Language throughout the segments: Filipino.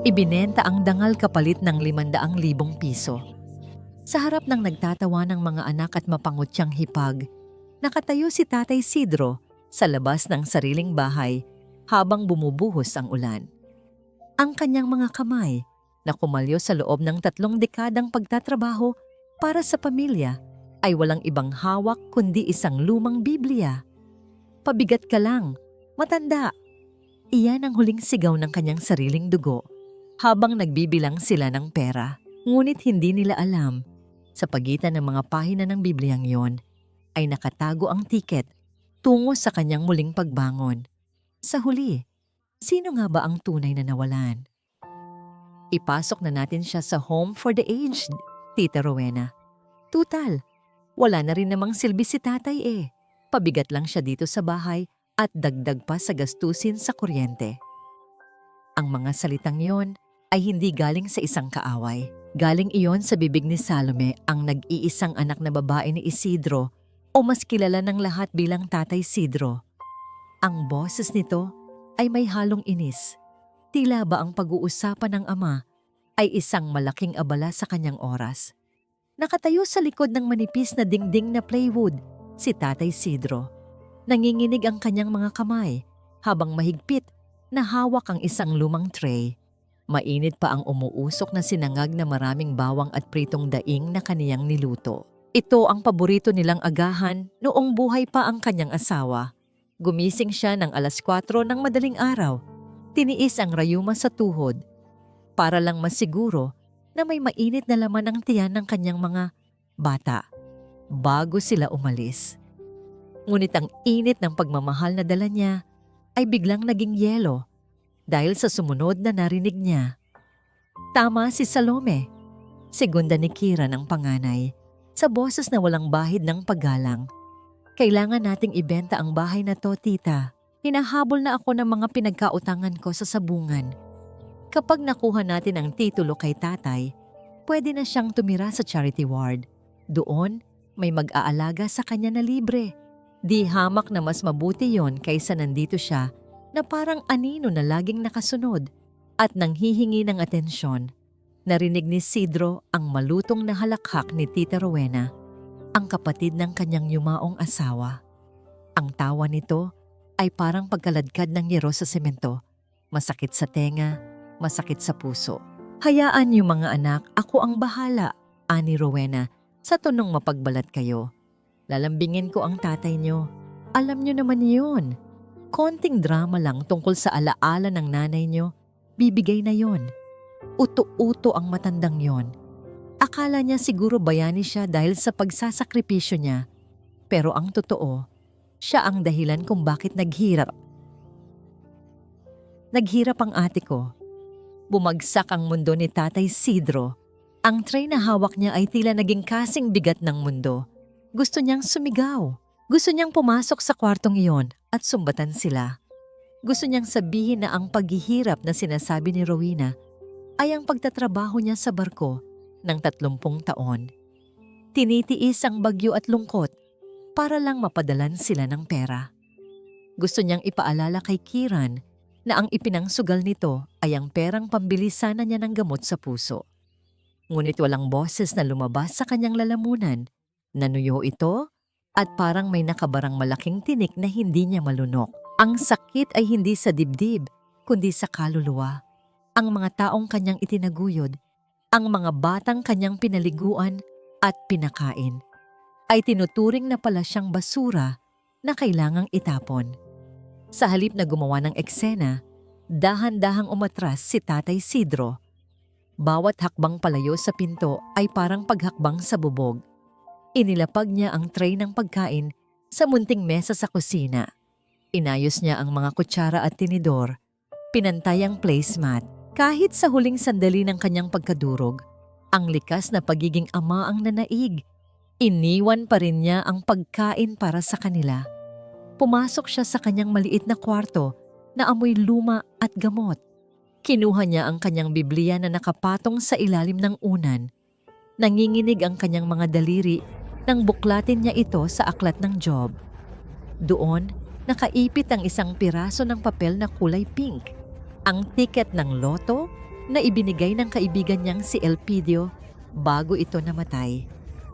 Ibinenta ang dangal kapalit ng 500,000 piso. Sa harap ng nagtatawa ng mga anak at mapangutyang hipag, nakatayo si Tatay Isidro sa labas ng sariling bahay habang bumubuhos ang ulan. Ang kanyang mga kamay na kumalyo sa loob ng 3 dekadang pagtatrabaho para sa pamilya ay walang ibang hawak kundi isang lumang Biblia. "Pabigat ka lang, matanda." Iyan ang huling sigaw ng kanyang sariling dugo habang nagbibilang sila ng pera. Ngunit hindi nila alam, sa pagitan ng mga pahina ng Bibliang yon ay nakatago ang tiket tungo sa kanyang muling pagbangon. Sa huli, sino nga ba ang tunay na nawalan? Ipasok na natin siya sa home for the aged, Tita Rowena. Tutal, wala na rin namang silbi si tatay eh. Pabigat lang siya dito sa bahay at dagdag pa sa gastusin sa kuryente. Ang mga salitang yon ay hindi galing sa isang kaaway. Galing iyon sa bibig ni Salome, ang nag-iisang anak na babae ni Isidro o mas kilala ng lahat bilang Tatay Isidro. Ang boses nito ay may halong inis. Tila ba ang pag-uusapan ng ama ay isang malaking abala sa kanyang oras. Nakatayo sa likod ng manipis na dingding na plywood si Tatay Isidro. Nanginginig ang kanyang mga kamay habang mahigpit na hawak ang isang lumang tray. Mainit pa ang umuusok na sinangag na maraming bawang at pritong daing na kaniyang niluto. Ito ang paborito nilang agahan noong buhay pa ang kanyang asawa. Gumising siya ng 4:00 ng madaling araw. Tiniis ang rayuma sa tuhod para lang masiguro na may mainit na laman ang tiyan ng kanyang mga bata bago sila umalis. Ngunit ang init ng pagmamahal na dala niya ay biglang naging yelo dahil sa sumunod na narinig niya. Tama si Salome, segunda ni Kira ng panganay, sa boses na walang bahid ng paggalang. "Kailangan nating ibenta ang bahay na to, tita. Hinahabol na ako ng mga pinagkautangan ko sa sabungan. Kapag nakuha natin ang titulo kay tatay, pwede na siyang tumira sa charity ward. Doon, may mag-aalaga sa kanya na libre. Di hamak na mas mabuti yon kaysa nandito siya na parang anino na laging nakasunod at nanghihingi ng atensyon." Narinig ni Isidro ang malutong na halakhak ni Tita Rowena, ang kapatid ng kanyang yumaong asawa. Ang tawa nito ay parang pagkaladkad ng yero sa semento. Masakit sa tenga, masakit sa puso. "Hayaan niyo mga anak, ako ang bahala," ani Rowena sa tonong mapagbalat kayo. "Lalambingin ko ang tatay niyo. Alam niyo naman yun. Konting drama lang tungkol sa alaala ng nanay niyo, bibigay na yon." Uto-uto ang matandang yon. Akala niya siguro bayani siya dahil sa pagsasakripisyo niya. Pero ang totoo, siya ang dahilan kung bakit naghirap. Naghirap ang ate ko. Bumagsak ang mundo ni Tatay Isidro. Ang tray na hawak niya ay tila naging kasing bigat ng mundo. Gusto niyang sumigaw. Gusto niyang pumasok sa kwartong iyon at sumbatan sila. Gusto niyang sabihin na ang paghihirap na sinasabi ni Rowena ay ang pagtatrabaho niya sa barko ng 30 taon. Tinitiis ang bagyo at lungkot para lang mapadalan sila ng pera. Gusto niyang ipaalala kay Kiran na ang ipinangsugal nito ay ang perang pambili sana niya ng gamot sa puso. Ngunit walang boses na lumabas sa kanyang lalamunan. Nanuyo ito at parang may nakabarang malaking tinik na hindi niya malunok. Ang sakit ay hindi sa dibdib, kundi sa kaluluwa. Ang mga taong kanyang itinaguyod, ang mga batang kanyang pinaliguan at pinakain, ay tinuturing na pala siyang basura na kailangang itapon. Sa halip na gumawa ng eksena, dahan-dahang umatras si Tatay Isidro. Bawat hakbang palayo sa pinto ay parang paghakbang sa bubog. Inilapag niya ang tray ng pagkain sa munting mesa sa kusina. Inayos niya ang mga kutsara at tinidor. Pinantay ang placemat. Kahit sa huling sandali ng kanyang pagkadurog, ang likas na pagiging ama ang nanaig. Iniwan pa rin niya ang pagkain para sa kanila. Pumasok siya sa kanyang maliit na kwarto na amoy luma at gamot. Kinuha niya ang kanyang Biblia na nakapatong sa ilalim ng unan. Nanginginig ang kanyang mga daliri nang buklatin niya ito sa aklat ng Job. Doon, nakaipit ang isang piraso ng papel na kulay pink. Ang tiket ng loto na ibinigay ng kaibigan niyang si Elpidio bago ito namatay.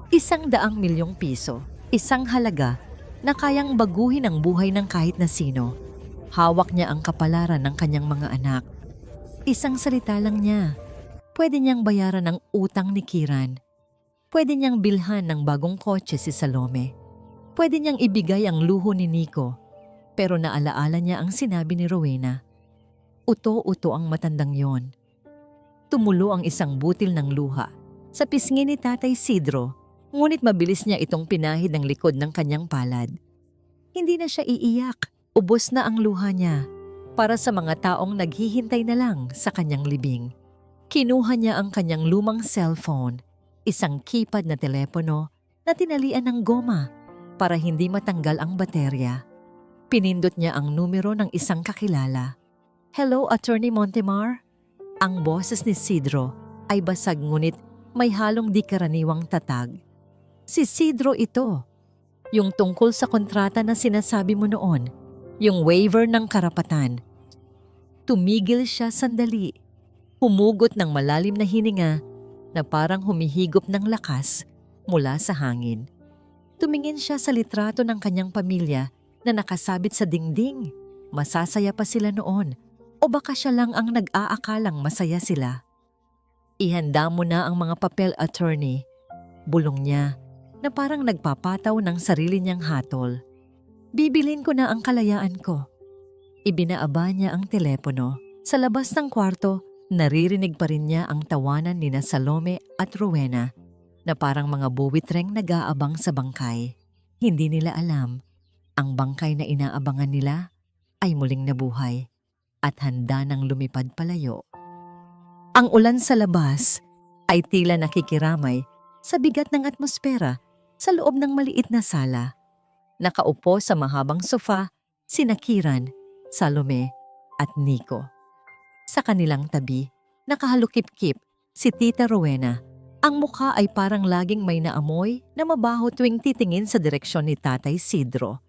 100,000,000 piso, isang halaga na kayang baguhin ang buhay ng kahit na sino. Hawak niya ang kapalaran ng kanyang mga anak. Isang salita lang niya. Pwede niyang bayaran ang utang ni Kiran. Pwede niyang bilhan ng bagong kotse si Salome. Pwede niyang ibigay ang luho ni Nico. Pero naalaala niya ang sinabi ni Rowena. Uto-uto ang matandang yon. Tumulo ang isang butil ng luha sa pisngi ni Tatay Sidro, ngunit mabilis niya itong pinahid ng likod ng kanyang palad. Hindi na siya iiyak, ubos na ang luha niya para sa mga taong naghihintay na lang sa kanyang libing. Kinuha niya ang kanyang lumang cellphone, isang keypad na telepono na tinalian ng goma para hindi matanggal ang baterya. Pinindot niya ang numero ng isang kakilala. Hello, Attorney Montemar? Ang boses ni Sidro ay basag ngunit may halong di karaniwang tatag. Si Sidro ito, yung tungkol sa kontrata na sinasabi mo noon, yung waiver ng karapatan. Tumigil siya sandali, humugot ng malalim na hininga na parang humihigop ng lakas mula sa hangin. Tumingin siya sa litrato ng kanyang pamilya na nakasabit sa dingding. Masasaya pa sila noon o baka siya lang ang nag-aakalang masaya sila. Ihanda mo na ang mga papel, attorney. Bulong niya na parang nagpapataw ng sarili niyang hatol. Bibilin ko na ang kalayaan ko. Ibinaaba niya ang telepono. Sa labas ng kwarto, naririnig pa rin niya ang tawanan nina Salome at Rowena na parang mga buwitreng nag-aabang sa bangkay. Hindi nila alam, ang bangkay na inaabangan nila ay muling nabuhay at handa nang lumipad palayo. Ang ulan sa labas ay tila nakikiramay sa bigat ng atmosfera sa loob ng maliit na sala. Nakaupo sa mahabang sofa sina Kiran, Salome at Nico. Sa kanilang tabi, nakahalukip-kip si Tita Rowena. Ang mukha ay parang laging may naamoy na mabaho tuwing titingin sa direksyon ni Tatay Sidro.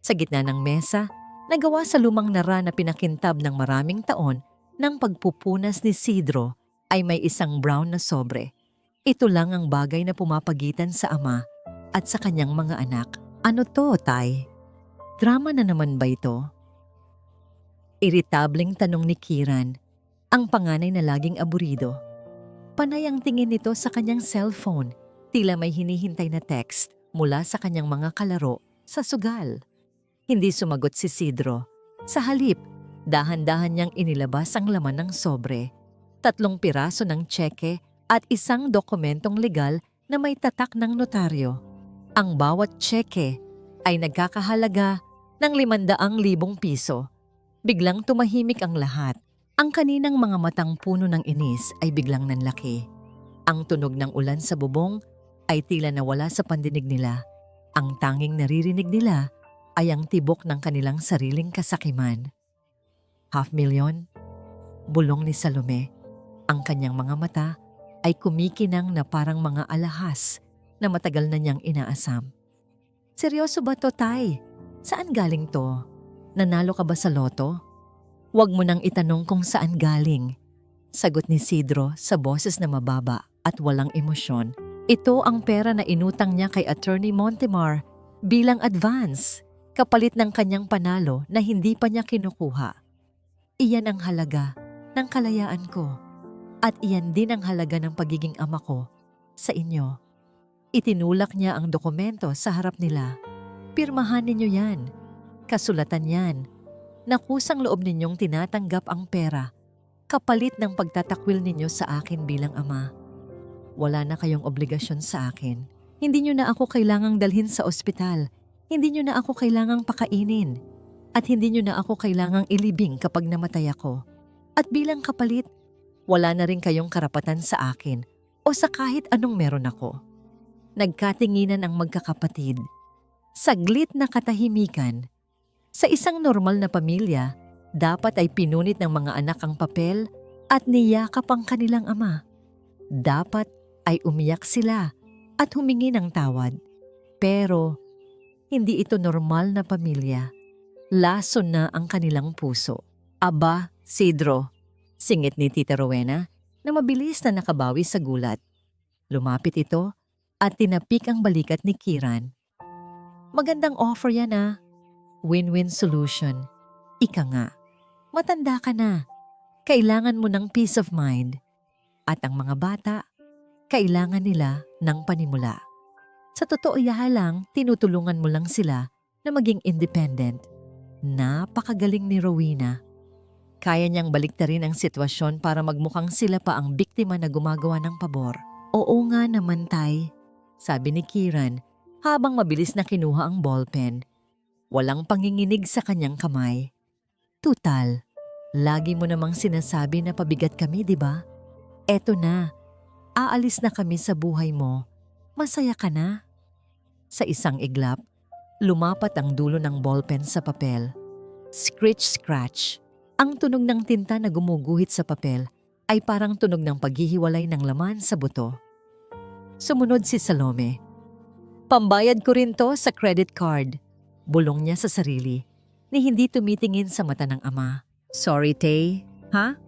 Sa gitna ng mesa, nagawa sa lumang nara na pinakintab ng maraming taon ng pagpupunas ni Sidro ay may isang brown na sobre. Ito lang ang bagay na pumapagitan sa ama at sa kanyang mga anak. Ano to, Tay? Drama na naman ba ito? Iritableng tanong ni Kiran, ang panganay na laging aburido. Panay ang tingin nito sa kanyang cellphone, tila may hinihintay na text mula sa kanyang mga kalaro sa sugal. Hindi sumagot si Sidro. Sa halip, dahan-dahan niyang inilabas ang laman ng sobre, 3 piraso ng tseke at isang dokumentong legal na may tatak ng notaryo. Ang bawat tseke ay nagkakahalaga ng 500,000 piso. Biglang tumahimik ang lahat. Ang kaninang mga matang puno ng inis ay biglang nanlaki. Ang tunog ng ulan sa bubong ay tila nawala sa pandinig nila. Ang tanging naririnig nila ay ang tibok ng kanilang sariling kasakiman. 500,000? Bulong ni Salome. Ang kanyang mga mata ay kumikinang na parang mga alahas na matagal na niyang inaasam. Seryoso ba to, Tay? Saan galing to? Nanalo ka ba sa loto? Huwag mo nang itanong kung saan galing. Sagot ni Sidro sa boses na mababa at walang emosyon. Ito ang pera na inutang niya kay Attorney Montemar bilang advance, kapalit ng kanyang panalo na hindi pa niya kinukuha. Iyan ang halaga ng kalayaan ko at iyan din ang halaga ng pagiging ama ko sa inyo. Itinulak niya ang dokumento sa harap nila. Pirmahan ninyo yan. Kasulatan yan. Nakusang loob ninyong tinatanggap ang pera kapalit ng pagtatakwil ninyo sa akin bilang ama. Wala na kayong obligasyon sa akin. Hindi nyo na ako kailangang dalhin sa ospital. Hindi nyo na ako kailangang pakainin. At hindi nyo na ako kailangang ilibing kapag namatay ako. At bilang kapalit, wala na rin kayong karapatan sa akin o sa kahit anong meron ako. Nagkatinginan ang magkakapatid. Saglit na katahimikan. Sa isang normal na pamilya, dapat ay pinunit ng mga anak ang papel at niyakap ang kanilang ama. Dapat ay umiyak sila at humingi ng tawad. Pero hindi ito normal na pamilya. Lason na ang kanilang puso. Aba, Sidro, Singit ni Tita Rowena na mabilis na nakabawi sa gulat. Lumapit ito at tinapik ang balikat ni Kiran. Magandang offer yan ah. Win-win solution. Ika nga, matanda ka na. Kailangan mo ng peace of mind. At ang mga bata, kailangan nila ng panimula. Sa totoo lang, tinutulungan mo lang sila na maging independent. Napakagaling ni Rowena. Kaya niyang baliktarin ang sitwasyon para magmukhang sila pa ang biktima na gumagawa ng pabor. Oo nga naman, Tay, sabi ni Kiran habang mabilis na kinuha ang ballpen. Walang panginginig sa kanyang kamay. Tutal, lagi mo namang sinasabi na pabigat kami, di ba? Eto na, aalis na kami sa buhay mo. Masaya ka na? Sa isang iglap, lumapat ang dulo ng ballpen sa papel. Scritch-scratch. Ang tunog ng tinta na gumuguhit sa papel ay parang tunog ng paghihiwalay ng laman sa buto. Sumunod si Salome. Pambayad ko rin to sa credit card. Bulong niya sa sarili, ni hindi tumitingin sa mata ng ama. Sorry, Tay. Ha?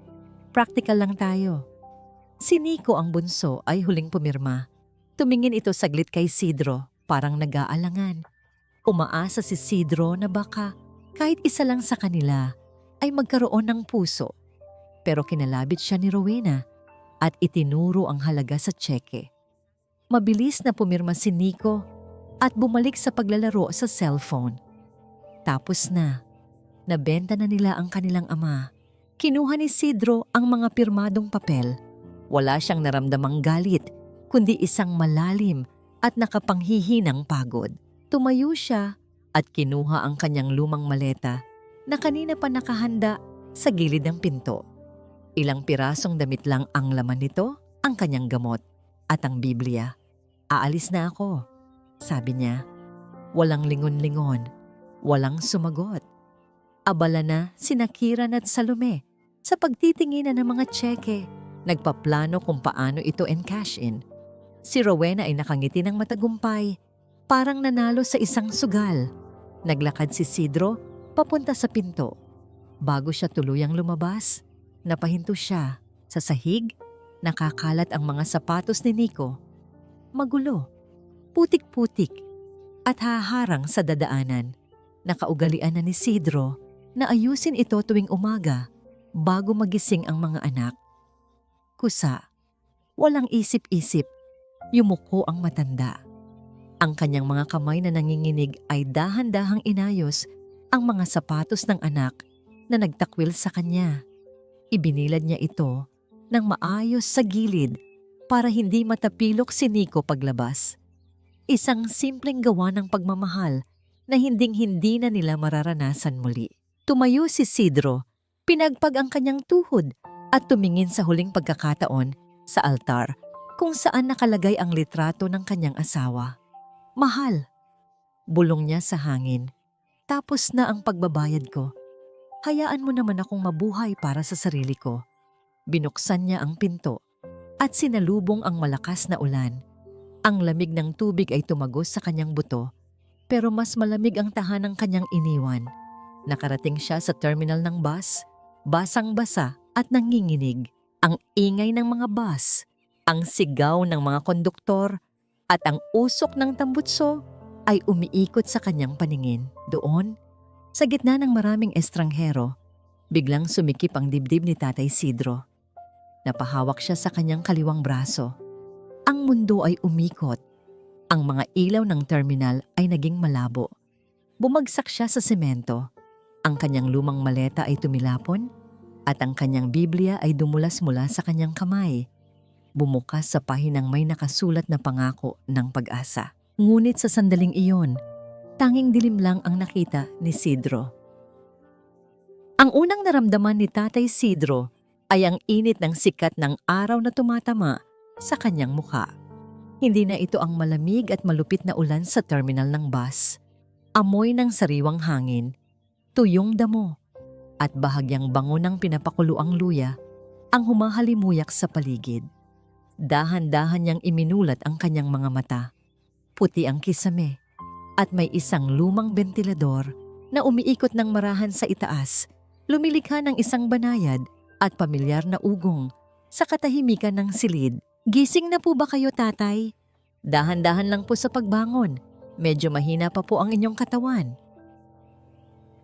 Practical lang tayo. Si Nico ang bunso ay huling pumirma. Tumingin ito saglit kay Sidro, parang nag-aalangan. Umaasa si Sidro na baka kahit isa lang sa kanila ay magkaroon ng puso. Pero kinalabit siya ni Rowena at itinuro ang halaga sa tseke. Mabilis na pumirma si Nico at bumalik sa paglalaro sa cellphone. Tapos na, nabenta na nila ang kanilang ama. Kinuha ni Sidro ang mga pirmadong papel. Wala siyang naramdamang galit, kundi isang malalim at nakapanghihinang pagod. Tumayo siya at kinuha ang kanyang lumang maleta na kanina pa nakahanda sa gilid ng pinto. Ilang pirasong damit lang ang laman nito, ang kanyang gamot at ang Biblia. Aalis na ako, sabi niya. Walang lingon-lingon, walang sumagot. Abala na sina Kiran at Salome sa pagtitinginan ng mga tseke. Nagpaplano kung paano ito encash in. Si Rowena ay nakangiti ng matagumpay, parang nanalo sa isang sugal. Naglakad si Sidro papunta sa pinto. Bago siya tuluyang lumabas, napahinto siya. Sa sahig, nakakalat ang mga sapatos ni Nico. Magulo, putik-putik, at haharang sa dadaanan. Nakaugalian na ni Sidro na ayusin ito tuwing umaga bago magising ang mga anak. Kusa, walang isip-isip, yumuko ang matanda. Ang kanyang mga kamay na nanginginig ay dahan-dahang inayos ang mga sapatos ng anak na nagtakwil sa kanya. Ibinilad niya ito ng maayos sa gilid para hindi matapilok si Nico paglabas. Isang simpleng gawa ng pagmamahal na hinding-hindi na nila mararanasan muli. Tumayo si Sidro, pinagpag ang kanyang tuhod at tumingin sa huling pagkakataon sa altar kung saan nakalagay ang litrato ng kanyang asawa. Mahal, bulong niya sa hangin. Tapos na ang pagbabayad ko. Hayaan mo naman akong mabuhay para sa sarili ko. Binuksan niya ang pinto at sinalubong ang malakas na ulan. Ang lamig ng tubig ay tumagos sa kanyang buto, pero mas malamig ang tahanang kanyang iniwan. Nakarating siya sa terminal ng bus, basang-basa at nanginginig. Ang ingay ng mga bus, ang sigaw ng mga konduktor, at ang usok ng tambutso ay umiikot sa kanyang paningin. Doon, sa gitna ng maraming estranghero, biglang sumikip ang dibdib ni Tatay Sidro. Napahawak siya sa kanyang kaliwang braso. Ang mundo ay umikot. Ang mga ilaw ng terminal ay naging malabo. Bumagsak siya sa semento. Ang kanyang lumang maleta ay tumilapon at ang kanyang Biblia ay dumulas mula sa kanyang kamay. Bumukas sa pahinang may nakasulat na pangako ng pag-asa. Ngunit sa sandaling iyon, tanging dilim lang ang nakita ni Sidro. Ang unang naramdaman ni Tatay Sidro ay ang init ng sikat ng araw na tumatama sa kanyang mukha. Hindi na ito ang malamig at malupit na ulan sa terminal ng bus. Amoy ng sariwang hangin, tuyong damo, at bahagyang bango ng pinapakuluang luya ang humahalimuyak sa paligid. Dahan-dahan niyang iminulat ang kanyang mga mata. Puti ang kisame at may isang lumang bentilador na umiikot ng marahan sa itaas, lumilikha ng isang banayad at pamilyar na ugong sa katahimikan ng silid. Gising na po ba kayo, tatay? Dahan-dahan lang po sa pagbangon. Medyo mahina pa po ang inyong katawan.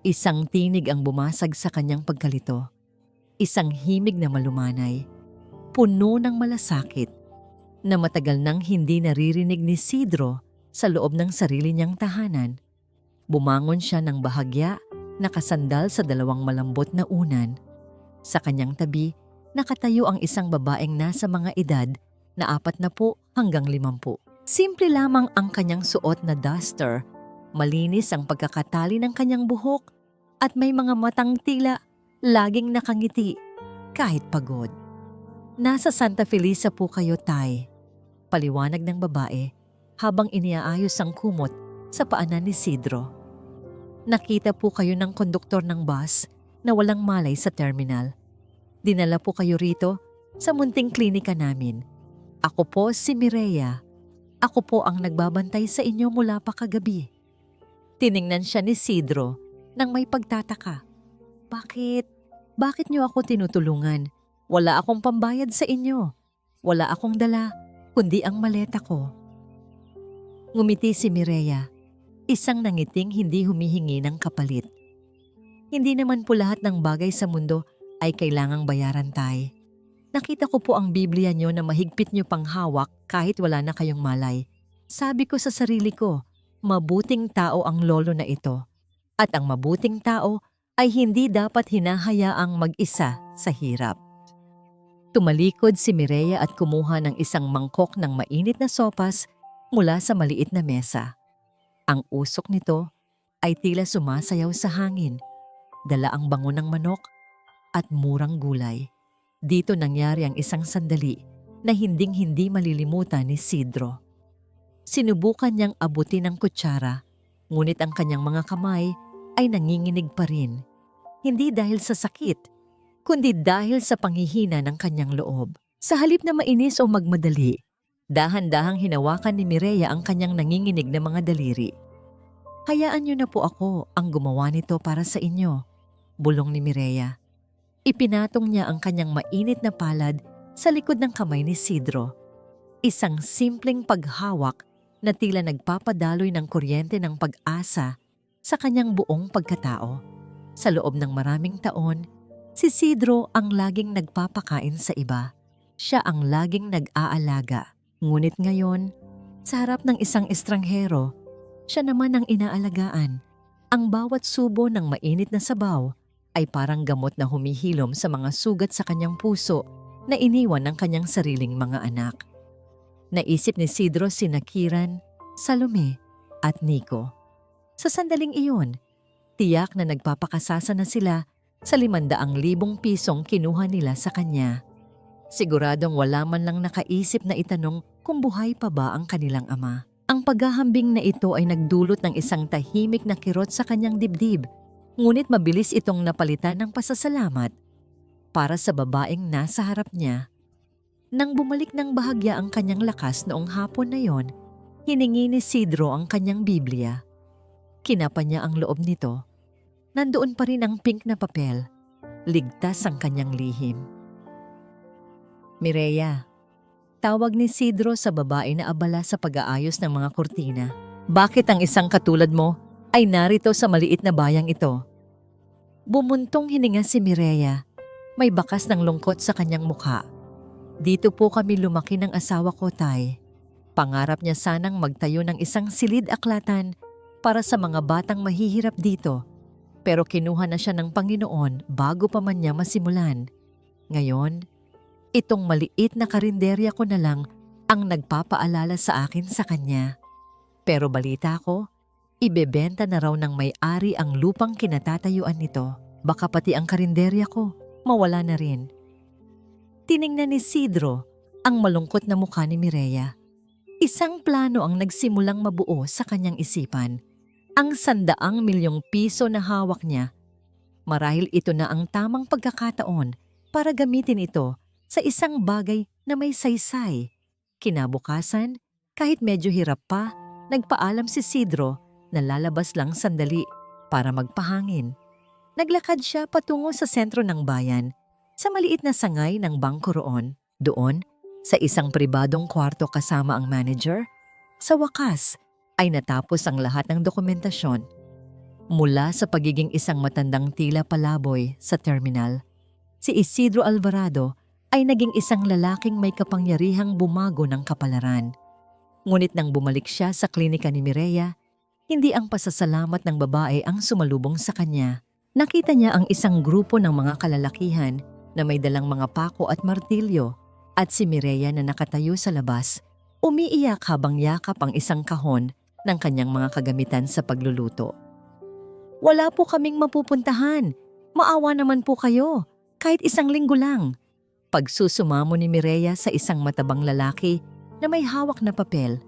Isang tinig ang bumasag sa kanyang pagkalito. Isang himig na malumanay, puno ng malasakit, na matagal nang hindi naririnig ni Isidro sa loob ng sarili niyang tahanan. Bumangon siya ng bahagya, nakasandal sa dalawang malambot na unan. Sa kanyang tabi, nakatayo ang isang babaeng nasa mga edad na 40 hanggang 50. Simple lamang ang kanyang suot na duster, malinis ang pagkakatali ng kanyang buhok, at may mga matang tila laging nakangiti kahit pagod. Nasa Santa Felisa po kayo, tay. Paliwanag ng babae habang iniaayos ang kumot sa paanan ni Isidro. Nakita po kayo ng konduktor ng bus na walang malay sa terminal. Dinala po kayo rito sa munting klinika namin. Ako po si Mireya. Ako po ang nagbabantay sa inyo mula pa kagabi. Tiningnan siya ni Isidro nang may pagtataka. Bakit niyo ako tinutulungan? Wala akong pambayad sa inyo. Wala akong dala, kundi ang maleta ko. Ngumiti si Mireya, isang nangiting hindi humihingi ng kapalit. Hindi naman po lahat ng bagay sa mundo ay kailangang bayaran, tay. Nakita ko po ang Biblia niyo na mahigpit niyo pang hawak kahit wala na kayong malay. Sabi ko sa sarili ko, mabuting tao ang lolo na ito. At ang mabuting tao ay hindi dapat hinahayaang mag-isa sa hirap. Tumalikod si Mireya at kumuha ng isang mangkok ng mainit na sopas mula sa maliit na mesa. Ang usok nito ay tila sumasayaw sa hangin. Dala ang bango ng manok at murang gulay. Dito nangyari ang isang sandali na hinding-hindi malilimutan ni Isidro. Sinubukan niyang abutin ng kutsara, ngunit ang kanyang mga kamay ay nanginginig pa rin. Hindi dahil sa sakit, kundi dahil sa panghihina ng kanyang loob. Sa halip na mainis o magmadali, dahan-dahang hinawakan ni Mireya ang kanyang nanginginig na mga daliri. Hayaan niyo na po ako ang gumawa nito para sa inyo, bulong ni Mireya. Ipinatong niya ang kanyang mainit na palad sa likod ng kamay ni Isidro. Isang simpleng paghawak na tila nagpapadaloy ng kuryente ng pag-asa sa kanyang buong pagkatao. Sa loob ng maraming taon, si Isidro ang laging nagpapakain sa iba. Siya ang laging nag-aalaga. Ngunit ngayon, sa harap ng isang estranghero, siya naman ang inaalagaan. Ang bawat subo ng mainit na sabaw ay parang gamot na humihilom sa mga sugat sa kanyang puso na iniwan ng kanyang sariling mga anak. Naisip ni Isidro sina Kiran, Salome at Nico. Sa sandaling iyon, tiyak na nagpapakasasa na sila sa 500,000 pisong kinuha nila sa kanya. Siguradong wala man lang nakaisip na itanong kung buhay pa ba ang kanilang ama. Ang paghahambing na ito ay nagdulot ng isang tahimik na kirot sa kanyang dibdib, ngunit mabilis itong napalitan ng pasasalamat para sa babaeng nasa harap niya. Nang bumalik ng bahagya ang kanyang lakas noong hapon na yon, hiningi ni Isidro ang kanyang Biblia. Kinapa niya ang loob nito. Nandoon pa rin ang pink na papel. Ligtas ang kanyang lihim. Mireya, tawag ni Isidro sa babae na abala sa pag-aayos ng mga kurtina. Bakit ang isang katulad mo ay narito sa maliit na bayang ito? Bumuntong hininga si Mireya. May bakas ng lungkot sa kanyang mukha. Dito po kami lumaki ng asawa ko, tay. Pangarap niya sanang magtayo ng isang silid-aklatan para sa mga batang mahihirap dito. Pero kinuha na siya ng Panginoon bago pa man niya masimulan. Ngayon, itong maliit na karinderya ko na lang ang nagpapaalala sa akin sa kanya. Pero balita ko, ibebenta na raw ng may-ari ang lupang kinatatayuan nito. Baka pati ang karinderya ko mawala na rin. Tiningnan ni Isidro ang malungkot na mukha ni Mireya. Isang plano ang nagsimulang mabuo sa kanyang isipan. Ang 100 milyong piso na hawak niya. Marahil ito na ang tamang pagkakataon para gamitin ito sa isang bagay na may saysay. Kinabukasan, kahit medyo hirap pa, nagpaalam si Isidro na lalabas lang sandali para magpahangin. Naglakad siya patungo sa sentro ng bayan. sa maliit na sangay ng bangko roon. Doon, sa isang pribadong kwarto kasama ang manager, sa wakas ay natapos ang lahat ng dokumentasyon. Mula sa pagiging isang matandang tila palaboy sa terminal, si Isidro Alvarado ay naging isang lalaking may kapangyarihang bumago ng kapalaran. Ngunit nang bumalik siya sa klinika ni Mireya, hindi ang pasasalamat ng babae ang sumalubong sa kanya. Nakita niya ang isang grupo ng mga kalalakihan na may dalang mga pako at martilyo at si Mireya na nakatayo sa labas, umiiyak habang yakap ang isang kahon ng kanyang mga kagamitan sa pagluluto. "Wala po kaming mapupuntahan. Maawa naman po kayo. Kahit isang linggo lang." Pagsusumamo ni Mireya sa isang matabang lalaki na may hawak na papel.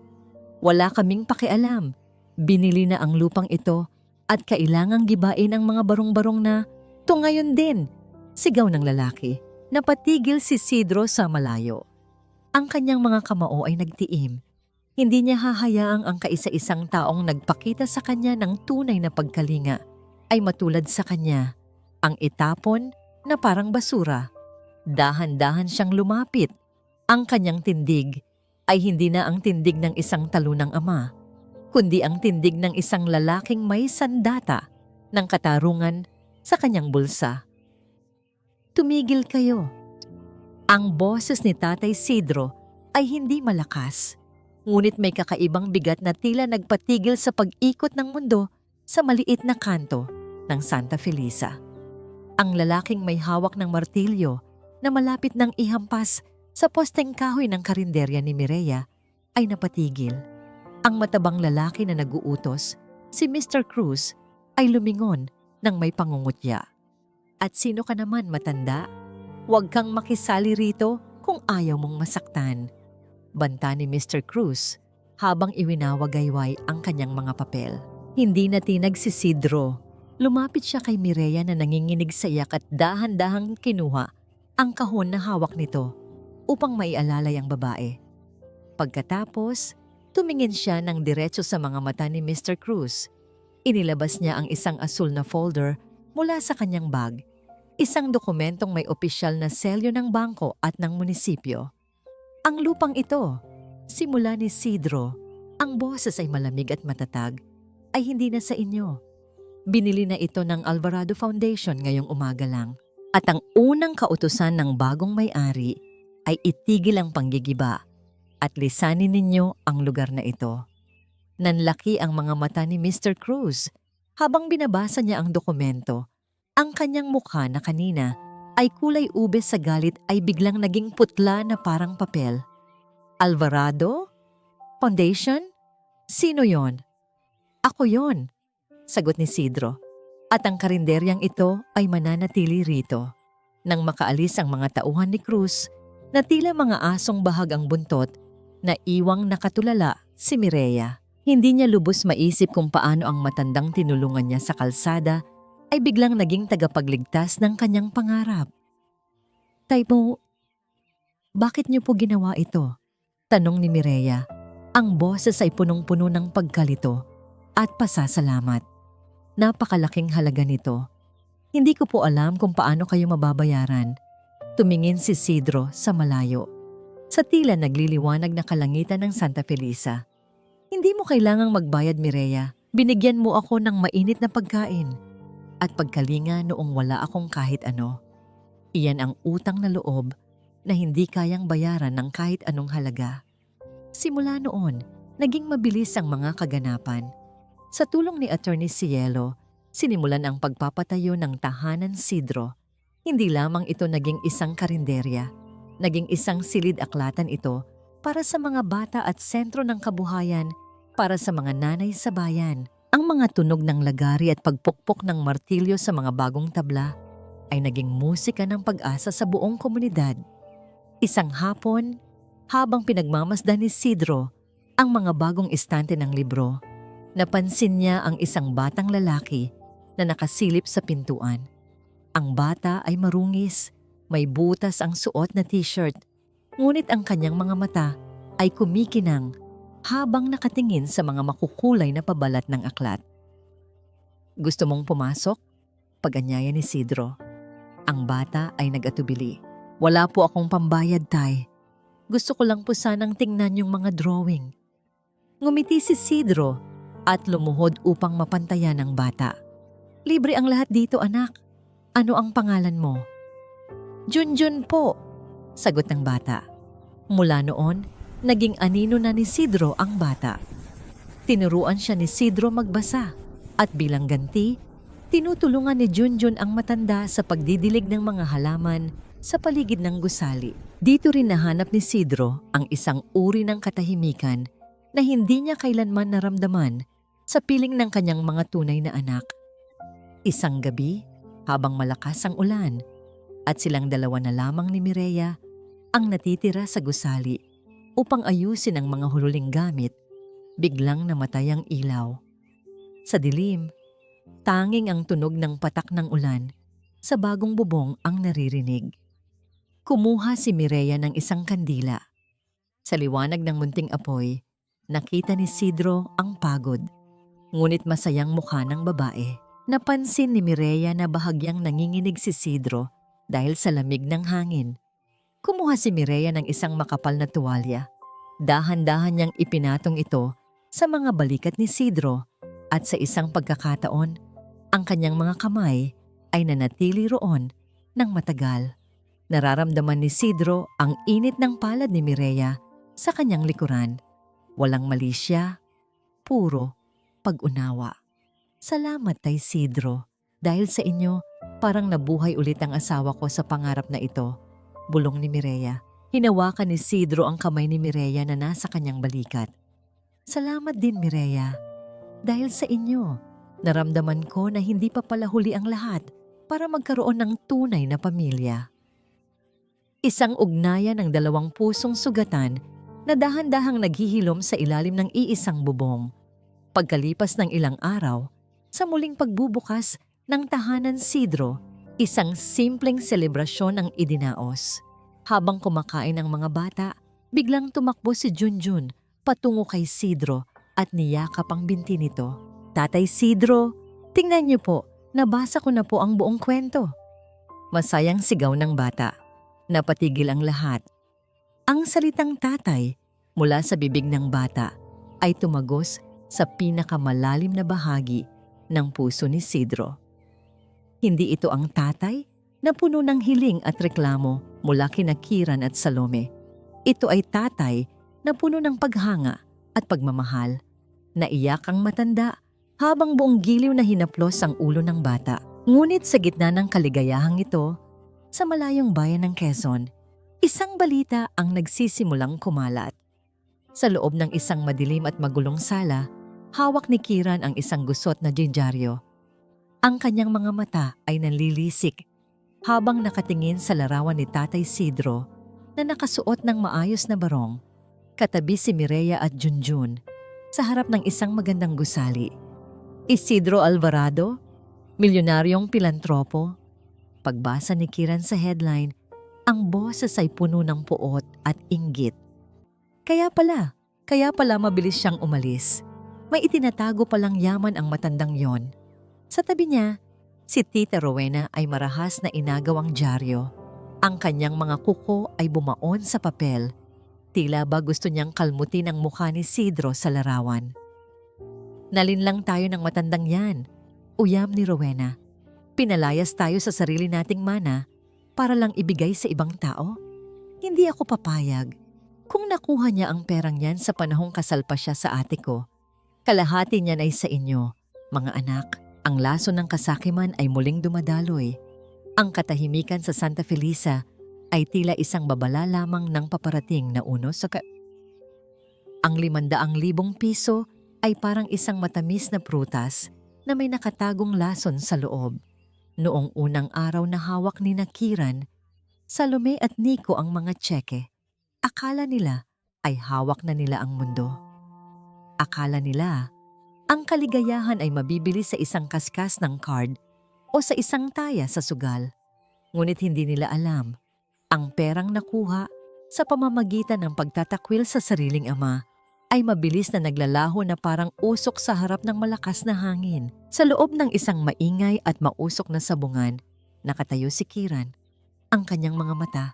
"Wala kaming pakialam. Binili na ang lupang ito at kailangang gibain ang mga barong-barong na to ngayon din." Sigaw ng lalaki. Napatigil si Isidro sa malayo. Ang kanyang mga kamao ay nagtiim. Hindi niya hahayaang ang kaisa-isang taong nagpakita sa kanya ng tunay na pagkalinga ay matulad sa kanya, ang itapon na parang basura. Dahan-dahan siyang lumapit. Ang kanyang tindig ay hindi na ang tindig ng isang talunang ama, kundi ang tindig ng isang lalaking may sandata ng katarungan sa kanyang bulsa. "Tumigil kayo." Ang boses ni Tatay Isidro ay hindi malakas, ngunit may kakaibang bigat na tila nagpatigil sa pag-ikot ng mundo sa maliit na kanto ng Santa Felisa. Ang lalaking may hawak ng martilyo na malapit nang ihampas sa posteng kahoy ng karinderya ni Mireya ay napatigil. Ang matabang lalaki na naguutos, si Mr. Cruz, ay lumingon ng may pangungutya. "At sino ka naman, matanda? Huwag kang makisali rito kung ayaw mong masaktan," banta ni Mr. Cruz habang iwinawagayway ang kanyang mga papel. Hindi natinag si Isidro. Lumapit siya kay Mireya na nanginginig sa iyak at dahan-dahang kinuha ang kahon na hawak nito upang maialalay ang babae. Pagkatapos, tumingin siya ng diretso sa mga mata ni Mr. Cruz. Inilabas niya ang isang asul na folder mula sa kanyang bag. Isang dokumentong may opisyal na selyo ng bangko at ng munisipyo. "Ang lupang ito," simula ni Isidro, ang boses ay malamig at matatag, "ay hindi na sa inyo. Binili na ito ng Alvarado Foundation ngayong umaga lang. At ang unang kautusan ng bagong may-ari ay itigil ang panggigiba at lisanin ninyo ang lugar na ito." Nanlaki ang mga mata ni Mr. Cruz habang binabasa niya ang dokumento. Ang kanyang mukha na kanina ay kulay ube sa galit ay biglang naging putla na parang papel. "Alvarado? Foundation? Sino yon?" "Ako yon," sagot ni Isidro. "At ang karinderyang ito ay mananatili rito." Nang makaalis ang mga tauhan ni Cruz, na tila mga asong bahag ang buntot, na iwang nakatulala si Mireya. Hindi niya lubos maisip kung paano ang matandang tinulungan niya sa kalsada ay biglang naging tagapagligtas ng kanyang pangarap. "Tay mo, bakit niyo po ginawa ito?" tanong ni Mireya. Ang boses ay punong-puno ng pagkalito at pasasalamat. "Napakalaking halaga nito. Hindi ko po alam kung paano kayo mababayaran." Tumingin si Isidro sa malayo, sa tila nagliliwanag na kalangitan ng Santa Felisa. "Hindi mo kailangang magbayad, Mireya. Binigyan mo ako ng mainit na pagkain at pagkalinga noong wala akong kahit ano. Iyan ang utang na loob na hindi kayang bayaran ng kahit anong halaga." Simula noon, naging mabilis ang mga kaganapan. Sa tulong ni Attorney Cielo, sinimulan ang pagpapatayo ng Tahanan Isidro. Hindi lamang ito naging isang karinderya, naging isang silid-aklatan ito para sa mga bata at sentro ng kabuhayan para sa mga nanay sa bayan. Ang mga tunog ng lagari at pagpukpok ng martilyo sa mga bagong tabla ay naging musika ng pag-asa sa buong komunidad. Isang hapon, habang pinagmamasdan ni Isidro ang mga bagong istante ng libro, napansin niya ang isang batang lalaki na nakasilip sa pintuan. Ang bata ay marungis, may butas ang suot na t-shirt, ngunit ang kanyang mga mata ay kumikinang habang nakatingin sa mga makukulay na pabalat ng aklat. "Gusto mong pumasok?" pag-anyaya ni Isidro. Ang bata ay nag-atubili. Wala po akong pambayad, Tay. Gusto ko lang po sanang tingnan yung mga drawing. Ngumiti si Isidro at lumuhod upang mapantayan ang bata. Libre ang lahat dito, anak. Ano ang pangalan mo? Junjun po, sagot ng bata. Mula noon, naging anino na ni Isidro ang bata. Tinuruan siya ni Isidro magbasa at bilang ganti, tinutulungan ni Junjun ang matanda sa pagdidilig ng mga halaman sa paligid ng gusali. Dito rin nahanap ni Isidro ang isang uri ng katahimikan na hindi niya kailanman naramdaman sa piling ng kanyang mga tunay na anak. Isang gabi, habang malakas ang ulan at silang dalawa na lamang ni Mireya ang natitira sa gusali upang ayusin ang mga hululing gamit, biglang namatay ang ilaw. Sa dilim, tanging ang tunog ng patak ng ulan sa bagong bubong ang naririnig. Kumuha si Mireya ng isang kandila. Sa liwanag ng munting apoy, nakita ni Isidro ang pagod, ngunit masayang mukha ng babae. Napansin ni Mireya na bahagyang nanginginig si Isidro dahil sa lamig ng hangin. Kumuha si Mireya ng isang makapal na tuwalya. Dahan-dahan niyang ipinatong ito sa mga balikat ni Isidro at sa isang pagkakataon, ang kanyang mga kamay ay nanatili roon ng matagal. Nararamdaman ni Isidro ang init ng palad ni Mireya sa kanyang likuran. Walang mali siya, puro pag-unawa. Salamat, Tay Isidro. Dahil sa inyo, parang nabuhay ulit ang asawa ko sa pangarap na ito, bulong ni Mireya. Hinawakan ni Isidro ang kamay ni Mireya na nasa kanyang balikat. Salamat din, Mireya. Dahil sa inyo, naramdaman ko na hindi pa pala huli ang lahat para magkaroon ng tunay na pamilya. Isang ugnayan ng dalawang pusong sugatan na dahan-dahang naghihilom sa ilalim ng iisang bubong. Pagkalipas ng ilang araw, sa muling pagbubukas ng tahanan Isidro, isang simpleng selebrasyon ang idinaos. Habang kumakain ang mga bata, biglang tumakbo si Junjun patungo kay Isidro at niyakap ang binti nito. Tatay Isidro, tingnan niyo po, nabasa ko na po ang buong kwento. Masayang sigaw ng bata. Napatigil ang lahat. Ang salitang tatay mula sa bibig ng bata ay tumagos sa pinakamalalim na bahagi ng puso ni Isidro. Hindi ito ang tatay na puno ng hiling at reklamo mula kina Kiran at Salome. Ito ay tatay na puno ng paghanga at pagmamahal. Naiyak ang matanda habang buong giliw na hinaplos ang ulo ng bata. Ngunit sa gitna ng kaligayahang ito, sa malayong bayan ng Quezon, isang balita ang nagsisimulang kumalat. Sa loob ng isang madilim at magulong sala, hawak ni Kiran ang isang gusot na dyaryo. Ang kanyang mga mata ay nanlilisik habang nakatingin sa larawan ni Tatay Isidro na nakasuot ng maayos na barong. Katabi si Mireya at Junjun sa harap ng isang magandang gusali. Isidro Alvarado, milyonaryong pilantropo. Pagbasa ni Kiran sa headline, ang boses ay puno ng puot at inggit. Kaya pala mabilis siyang umalis. May itinatago palang yaman ang matandang yon. Sa tabi niya, si Tita Rowena ay marahas na inagawang dyaryo. Ang kanyang mga kuko ay bumaon sa papel. Tila ba gusto niyang kalmutin ang mukha ni Isidro sa larawan. Nalinlang tayo ng matandang yan, uyam ni Rowena. Pinalayas tayo sa sarili nating mana para lang ibigay sa ibang tao. Hindi ako papayag. Kung nakuha niya ang perang yan sa panahong kasal pa siya sa ate ko, kalahati niyan ay sa inyo, mga anak. Ang laso ng kasakiman ay muling dumadaloy. Ang katahimikan sa Santa Felisa ay tila isang babala lamang ng paparating na unos sa Ang 500,000 piso ay parang isang matamis na prutas na may nakatagong lason sa loob. Noong unang araw na hawak ni Kiran, Salome at Nico ang mga tseke. Akala nila ay hawak na nila ang mundo. Akala nila ang kaligayahan ay mabibili sa isang kaskas ng card o sa isang taya sa sugal. Ngunit hindi nila alam, ang perang nakuha sa pamamagitan ng pagtatakwil sa sariling ama ay mabilis na naglalaho na parang usok sa harap ng malakas na hangin. Sa loob ng isang maingay at mausok na sabungan, Nakatayo si Kiran. Ang kanyang mga mata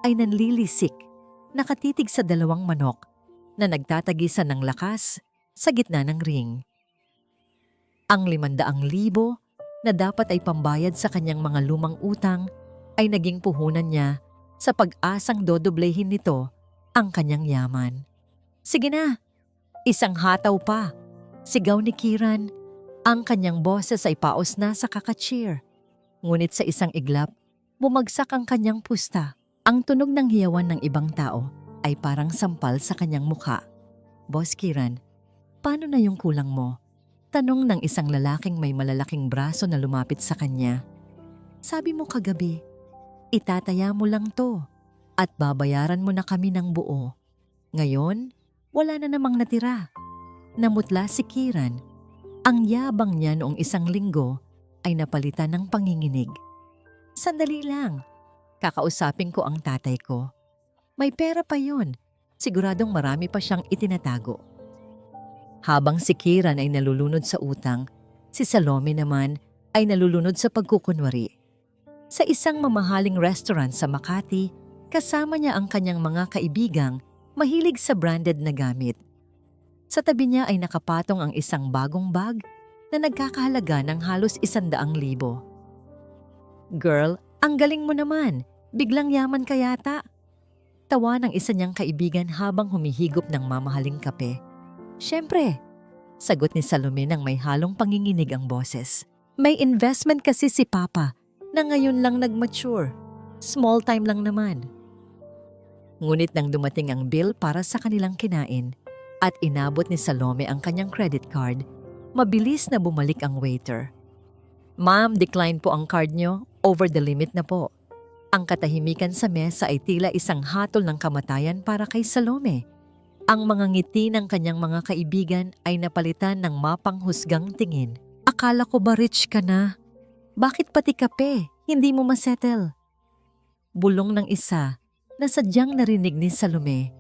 ay nanlilisik, nakatitig sa dalawang manok na nagtatagisan ng lakas sa gitna ng ring. Ang 500,000 na dapat ay pambayad sa kanyang mga lumang utang ay naging puhunan niya sa pag-asang dodoblehin nito ang kanyang yaman. "Sige na, isang hataw pa," sigaw ni Kiran. Ang kanyang boses ay paos na sa kakacheer. Ngunit sa isang iglap, bumagsak ang kanyang pusta. Ang tunog ng hiyawan ng ibang tao ay parang sampal sa kanyang mukha. "Boss Kiran, paano na yung kulang mo?" Tanong ng isang lalaking may malalaking braso na lumapit sa kanya. "Sabi mo kagabi, itataya mo lang to at babayaran mo na kami ng buo. Ngayon, wala na namang natira." Namutla si Kiran. Ang yabang niya noong isang linggo ay napalitan ng panginginig. "Sandali lang, kakausapin ko ang tatay ko. May pera pa yon. Siguradong marami pa siyang itinatago." Habang si Kiran ay nalulunod sa utang, si Salome naman ay nalulunod sa pagkukunwari. Sa isang mamahaling restaurant sa Makati, kasama niya ang kanyang mga kaibigang mahilig sa branded na gamit. Sa tabi niya ay nakapatong ang isang bagong bag na nagkakahalaga ng halos 100,000. "Girl, ang galing mo naman. Biglang yaman ka yata." Tawa ng isa niyang kaibigan habang humihigop ng mamahaling kape. "Siyempre," sagot ni Salome nang may halong panginginig ang boses. "May investment kasi si Papa na ngayon lang nag-mature. Small time lang naman." Ngunit nang dumating ang bill para sa kanilang kinain at inabot ni Salome ang kanyang credit card, mabilis na bumalik ang waiter. "Ma'am, decline po ang card nyo. Over the limit na po." Ang katahimikan sa mesa ay tila isang hatol ng kamatayan para kay Salome. Ang mga ngiti ng kanyang mga kaibigan ay napalitan ng mapanghusgang tingin. "Akala ko ba rich ka na? Bakit pati kape? Hindi mo masettle?" Bulong ng isa na sadyang narinig ni Salome.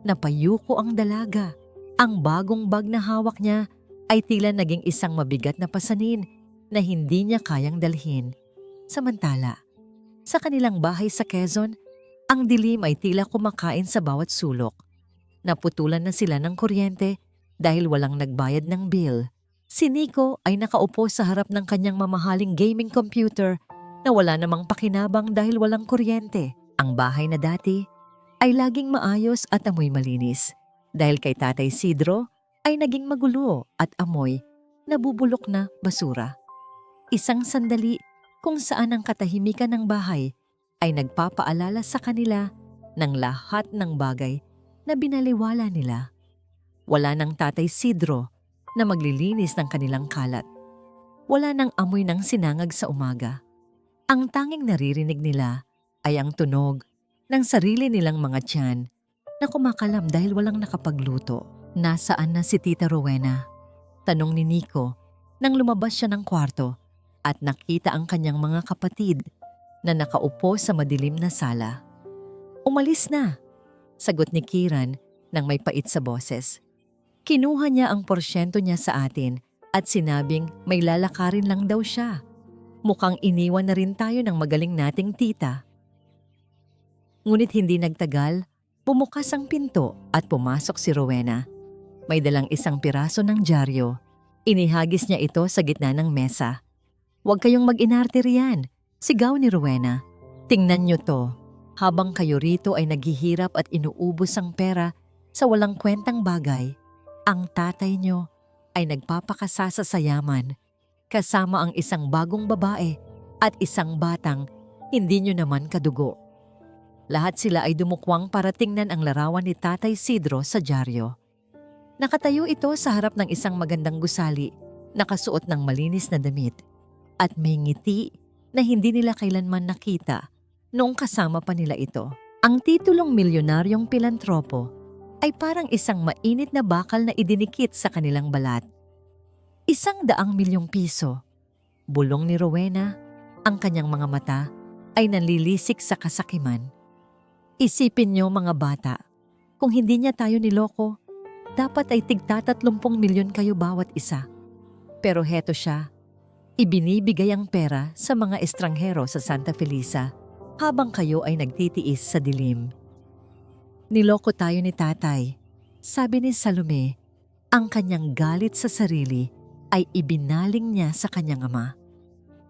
Napayuko ang dalaga. Ang bagong bag na hawak niya ay tila naging isang mabigat na pasanin na hindi niya kayang dalhin. Samantala, sa kanilang bahay sa Quezon, ang dilim ay tila kumakain sa bawat sulok. Naputulan na sila ng kuryente dahil walang nagbayad ng bill. Si Nico ay nakaupo sa harap ng kanyang mamahaling gaming computer na wala namang pakinabang dahil walang kuryente. Ang bahay na dati ay laging maayos at amoy malinis. Dahil kay Tatay Sidro ay naging magulo at amoy nabubulok na basura. Isang sandali kung saan ang katahimikan ng bahay ay nagpapaalala sa kanila ng lahat ng bagay na binaliwala nila. Wala ng Tatay Sidro na maglilinis ng kanilang kalat. Wala ng amoy ng sinangag sa umaga. Ang tanging naririnig nila ay ang tunog ng sarili nilang mga tiyan na kumakalam dahil walang nakapagluto. "Nasaan na si Tita Rowena?" tanong ni Nico nang lumabas siya ng kwarto at nakita ang kanyang mga kapatid na nakaupo sa madilim na sala. "Umalis na," sagot ni Kiran nang may pait sa boses. Kinuha niya ang porsyento niya sa atin at sinabing may lalakarin lang daw siya. Mukhang iniwan na rin tayo ng magaling nating tita. Ngunit hindi nagtagal, bumukas ang pinto at pumasok si Rowena. May dalang isang piraso ng dyaryo. Inihagis niya ito sa gitna ng mesa. "Huwag kayong mag-inarte riyan," sigaw ni Rowena. "Tingnan niyo to. Habang kayo rito ay naghihirap at inuubos ang pera sa walang kwentang bagay, ang tatay niyo ay nagpapakasasa sa yaman kasama ang isang bagong babae at isang batang hindi niyo naman kadugo." Lahat sila ay dumukwang para tingnan ang larawan ni Tatay Sidro sa dyaryo. Nakatayo ito sa harap ng isang magandang gusali, nakasuot ng malinis na damit, at may ngiti na hindi nila kailanman nakita noong kasama pa nila ito. Ang titulong milyonaryong pilantropo ay parang isang mainit na bakal na idinikit sa kanilang balat. 100,000,000 piso. Bulong ni Rowena, ang kanyang mga mata ay nanlilisik sa kasakiman. "Isipin niyo mga bata, kung hindi niya tayo niloko, dapat ay tigta 30 milyon kayo bawat isa. Pero heto siya, ibinibigay ang pera sa mga estranghero sa Santa Felisa habang kayo ay nagtitiis sa dilim. Niloko tayo ni tatay. Sabi ni Salome, ang kanyang galit sa sarili ay ibinaling niya sa kanyang ama.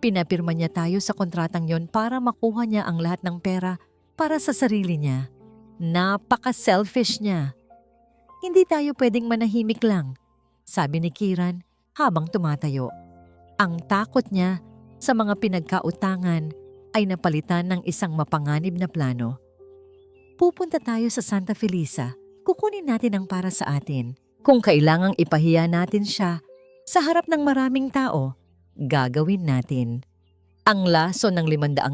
Pinapirma niya tayo sa kontratang yon para makuha niya ang lahat ng pera para sa sarili niya. Napaka-selfish niya. Hindi tayo pwedeng manahimik lang, sabi ni Kiran habang tumatayo. Ang takot niya sa mga pinagkautangan ay napalitan ng isang mapanganib na plano. Pupunta tayo sa Santa Felisa, kukunin natin ang para sa atin. Kung kailangang ipahiya natin siya sa harap ng maraming tao, gagawin natin. Ang laso ng 500,000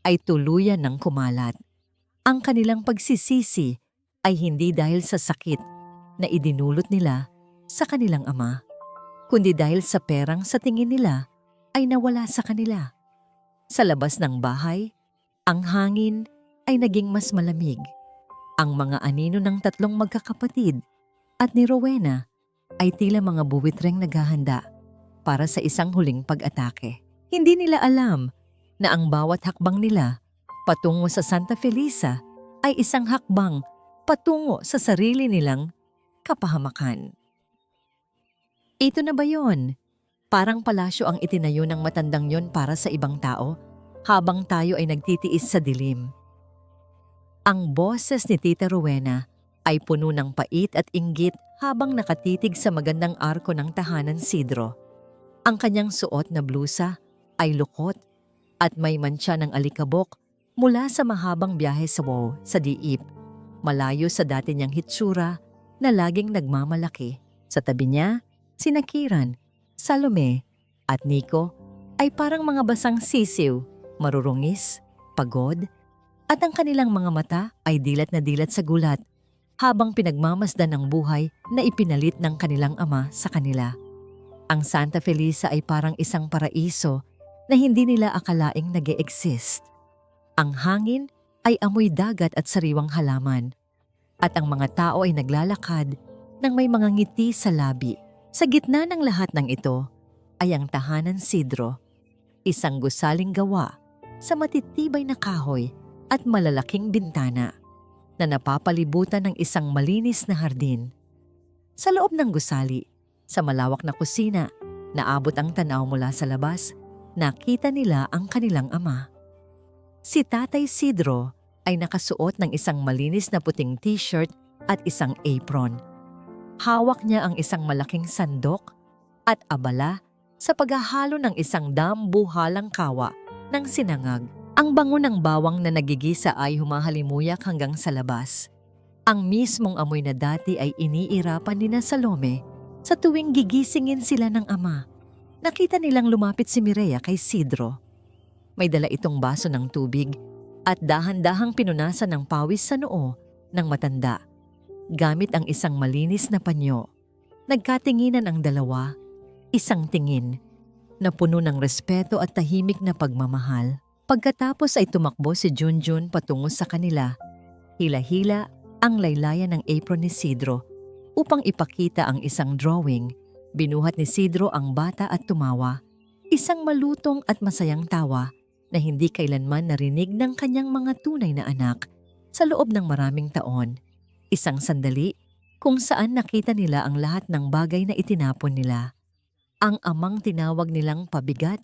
ay tuluyan ng kumalat. Ang kanilang pagsisisi ay hindi dahil sa sakit na idinulot nila sa kanilang ama, kundi dahil sa perang sa tingin nila ay nawala sa kanila. Sa labas ng bahay, ang hangin ay naging mas malamig. Ang mga anino ng 3 magkakapatid at ni Rowena ay tila mga buwitreng naghahanda para sa isang huling pag-atake. Hindi nila alam na ang bawat hakbang nila patungo sa Santa Felisa ay isang hakbang patungo sa sarili nilang kapahamakan. Ito na ba yon? Parang palasyo ang itinayo ng matandang yon para sa ibang tao habang tayo ay nagtitiis sa dilim. Ang boses ni Tita Rowena ay puno ng pait at inggit habang nakatitig sa magandang arko ng tahanan Sidro. Ang kanyang suot na blusa ay lukot at may mantsa ng alikabok mula sa mahabang biyahe sa sa diip, malayo sa dati niyang hitsura na laging nagmamalaki. Sa tabi niya, sina Kiran, Salome at Nico ay parang mga basang sisiw, marurungis, pagod, at ang kanilang mga mata ay dilat na dilat sa gulat habang pinagmamasdan ng buhay na ipinalit ng kanilang ama sa kanila. Ang Santa Felisa ay parang isang paraiso na hindi nila akalaing nag-e-exist. Ang hangin ay amoy dagat at sariwang halaman, at ang mga tao ay naglalakad ng may mga ngiti sa labi. Sa gitna ng lahat ng ito ay ang tahanan Sidro, isang gusaling gawa sa matitibay na kahoy at malalaking bintana na napapalibutan ng isang malinis na hardin. Sa loob ng gusali, sa malawak na kusina, naabot ang tanaw mula sa labas, nakita nila ang kanilang ama. Si Tatay Sidro ay nakasuot ng isang malinis na puting t-shirt at isang apron. Hawak niya ang isang malaking sandok at abala sa paghahalo ng isang dambuhalang kawa ng sinangag. Ang bango ng bawang na nagigisa ay humahalimuyak hanggang sa labas. Ang mismong amoy na dati ay iniirapan ni na Salome sa tuwing gigisingin sila ng ama. Nakita nilang lumapit si Mireya kay Sidro. May dala itong baso ng tubig at dahan-dahang pinunasan ng pawis sa noo ng matanda gamit ang isang malinis na panyo. Nagkatinginan ang dalawa, isang tingin na puno ng respeto at tahimik na pagmamahal. Pagkatapos ay tumakbo si Junjun patungo sa kanila. Hila-hila ang laylayan ng apron ni Sidro upang ipakita ang isang drawing. Binuhat ni Sidro ang bata at tumawa. Isang malutong at masayang tawa na hindi kailanman narinig ng kanyang mga tunay na anak sa loob ng maraming taon. Isang sandali kung saan nakita nila ang lahat ng bagay na itinapon nila. Ang amang tinawag nilang pabigat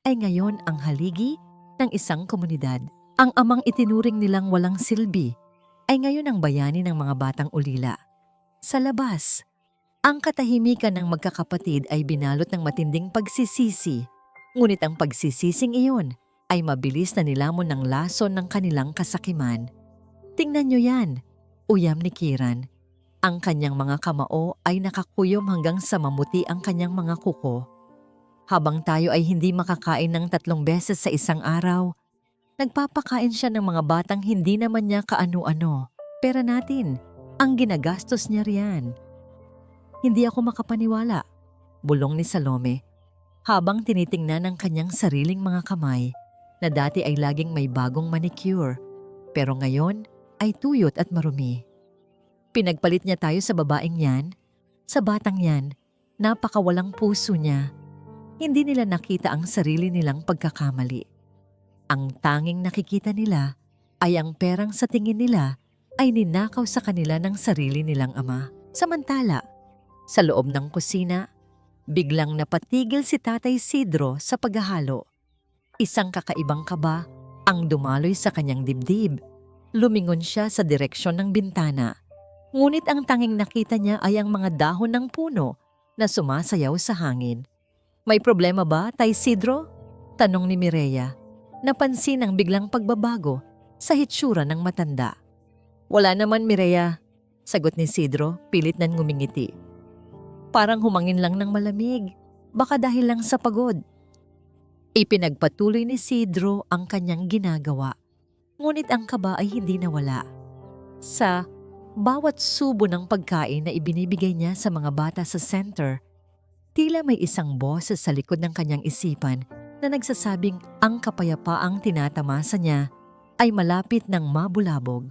ay ngayon ang haligi ng isang komunidad. Ang amang itinuring nilang walang silbi ay ngayon ang bayani ng mga batang ulila. Sa labas, ang katahimikan ng magkakapatid ay binalot ng matinding pagsisisi, ngunit ang pagsisising iyon ay mabilis na nilamon ng lason ng kanilang kasakiman. Tingnan nyo yan, uyam ni Kiran. Ang kanyang mga kamao ay nakakuyom hanggang sa mamuti ang kanyang mga kuko. Habang tayo ay hindi makakain ng 3 beses sa isang araw, nagpapakain siya ng mga batang hindi naman niya kaano-ano. Pera natin, ang ginagastos niya riyan. Hindi ako makapaniwala, bulong ni Salome, habang tinitingnan ang kanyang sariling mga kamay na dati ay laging may bagong manicure, pero ngayon ay tuyot at marumi. Pinagpalit niya tayo sa babaeng yan, sa batang yan, napakawalang puso niya. Hindi nila nakita ang sarili nilang pagkakamali. Ang tanging nakikita nila ay ang perang sa tingin nila ay ninakaw sa kanila ng sarili nilang ama. Samantala, sa loob ng kusina, biglang napatigil si Tatay Isidro sa paghahalo. Isang kakaibang kaba ang dumaloy sa kanyang dibdib. Lumingon siya sa direksyon ng bintana. Ngunit ang tanging nakita niya ay ang mga dahon ng puno na sumasayaw sa hangin. "May problema ba, Tay Isidro?" tanong ni Mireya. Napansin ang biglang pagbabago sa hitsura ng matanda. "Wala naman, Mireya," sagot ni Isidro, pilit na ngumingiti. "Parang humangin lang ng malamig, baka dahil lang sa pagod." Ipinagpatuloy ni Isidro ang kanyang ginagawa, ngunit ang kaba ay hindi nawala. Sa bawat subo ng pagkain na ibinibigay niya sa mga bata sa center, tila may isang boses sa likod ng kanyang isipan na nagsasabing ang kapayapaang tinatamasa niya ay malapit ng mabulabog.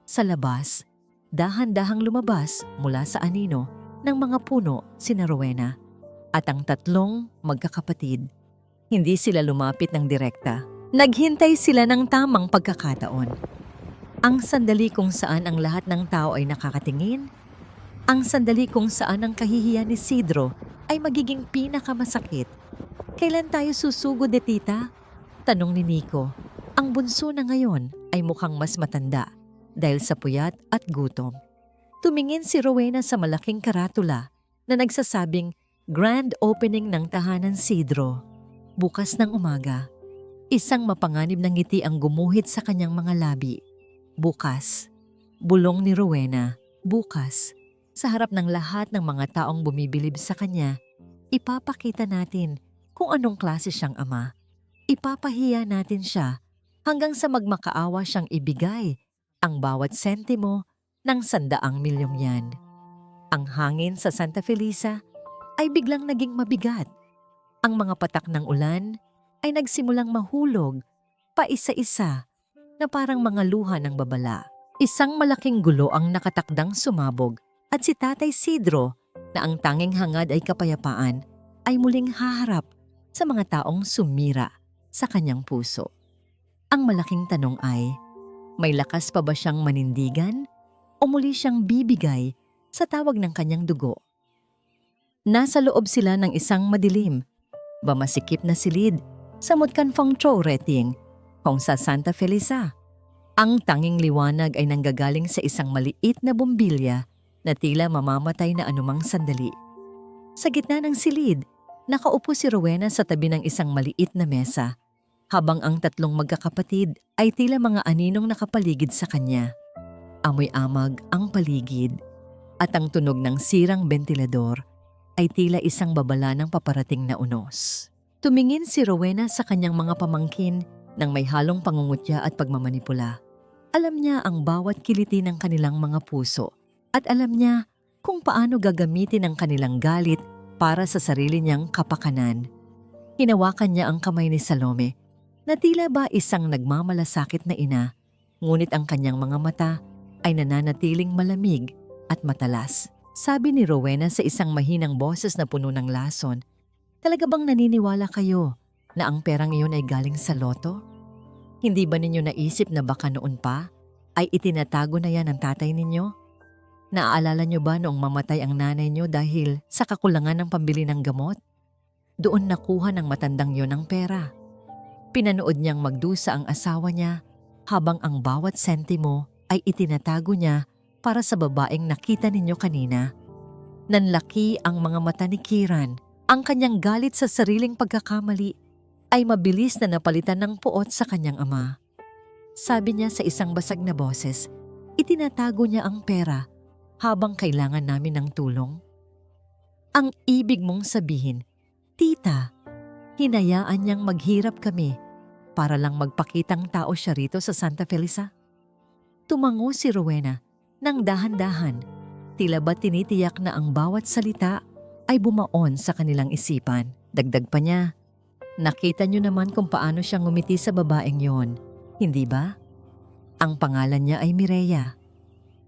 Sa labas, dahan-dahang lumabas mula sa anino ng mga puno sina Rowena at ang tatlong magkakapatid. Hindi sila lumapit ng direkta. Naghintay sila ng tamang pagkakataon. Ang sandali kung saan ang lahat ng tao ay nakakatingin, ang sandali kung saan ang kahihiyan ni Isidro ay magiging pinakamasakit. "Kailan tayo susugod, tita?" tanong ni Nico. Ang bunso na ngayon ay mukhang mas matanda dahil sa puyat at gutom. Tumingin si Rowena sa malaking karatula na nagsasabing Grand Opening ng Tahanan Isidro. Bukas ng umaga, isang mapanganib na ngiti ang gumuhit sa kanyang mga labi. "Bukas," bulong ni Rowena. "Bukas, sa harap ng lahat ng mga taong bumibilib sa kanya, ipapakita natin kung anong klase siyang ama. Ipapahiya natin siya hanggang sa magmakaawa siyang ibigay ang bawat sentimo ng 100 milyong yan." Ang hangin sa Santa Felisa ay biglang naging mabigat. Ang mga patak ng ulan ay nagsimulang mahulog pa isa-isa na parang mga luha ng babala. Isang malaking gulo ang nakatakdang sumabog at si Tatay Isidro, na ang tanging hangad ay kapayapaan, ay muling haharap sa mga taong sumira sa kanyang puso. Ang malaking tanong ay, may lakas pa ba siyang manindigan o muli siyang bibigay sa tawag ng kanyang dugo? Nasa loob sila ng isang madilim, masikip na silid sa Mutkanfong Chou Reting, kung sa Santa Felisa. Ang tanging liwanag ay nanggagaling sa isang maliit na bumbilya na tila mamamatay na anumang sandali. Sa gitna ng silid, nakaupo si Rowena sa tabi ng isang maliit na mesa, habang ang tatlong magkakapatid ay tila mga aninong nakapaligid sa kanya. Amoy amag ang paligid, at ang tunog ng sirang bentilador ay tila isang babala ng paparating na unos. Tumingin si Rowena sa kanyang mga pamangkin nang may halong pangungutya at pagmamanipula. Alam niya ang bawat kiliti ng kanilang mga puso at alam niya kung paano gagamitin ang kanilang galit para sa sarili niyang kapakanan. Hinawakan niya ang kamay ni Salome na tila ba isang nagmamalasakit na ina, ngunit ang kanyang mga mata ay nananatiling malamig at matalas. Sabi ni Rowena sa isang mahinang boses na puno ng lason, "Talaga bang naniniwala kayo na ang perang iyon ay galing sa loto? Hindi ba ninyo naisip na baka noon pa ay itinatago na yan ng tatay ninyo? Naaalala nyo ba noong mamatay ang nanay nyo dahil sa kakulangan ng pambili ng gamot? Doon nakuha ng matandang yon ang pera. Pinanood niyang magdusa ang asawa niya habang ang bawat sentimo ay itinatago niya para sa babaeng nakita ninyo kanina." Nanlaki ang mga mata ni Kiran. Ang kanyang galit sa sariling pagkakamali ay mabilis na napalitan ng puot sa kanyang ama. Sabi niya sa isang basag na boses, "Itinatago niya ang pera habang kailangan namin ng tulong." Ang ibig mong sabihin, tita, hinayaan niyang maghirap kami para lang magpakitang tao siya rito sa Santa Felisa? Tumango si Rowena nang dahan-dahan, tila ba tinitiyak na ang bawat salita ay bumaon sa kanilang isipan. Dagdag pa niya, "Nakita niyo naman kung paano siya ngumiti sa babaeng yon, hindi ba? Ang pangalan niya ay Mireya.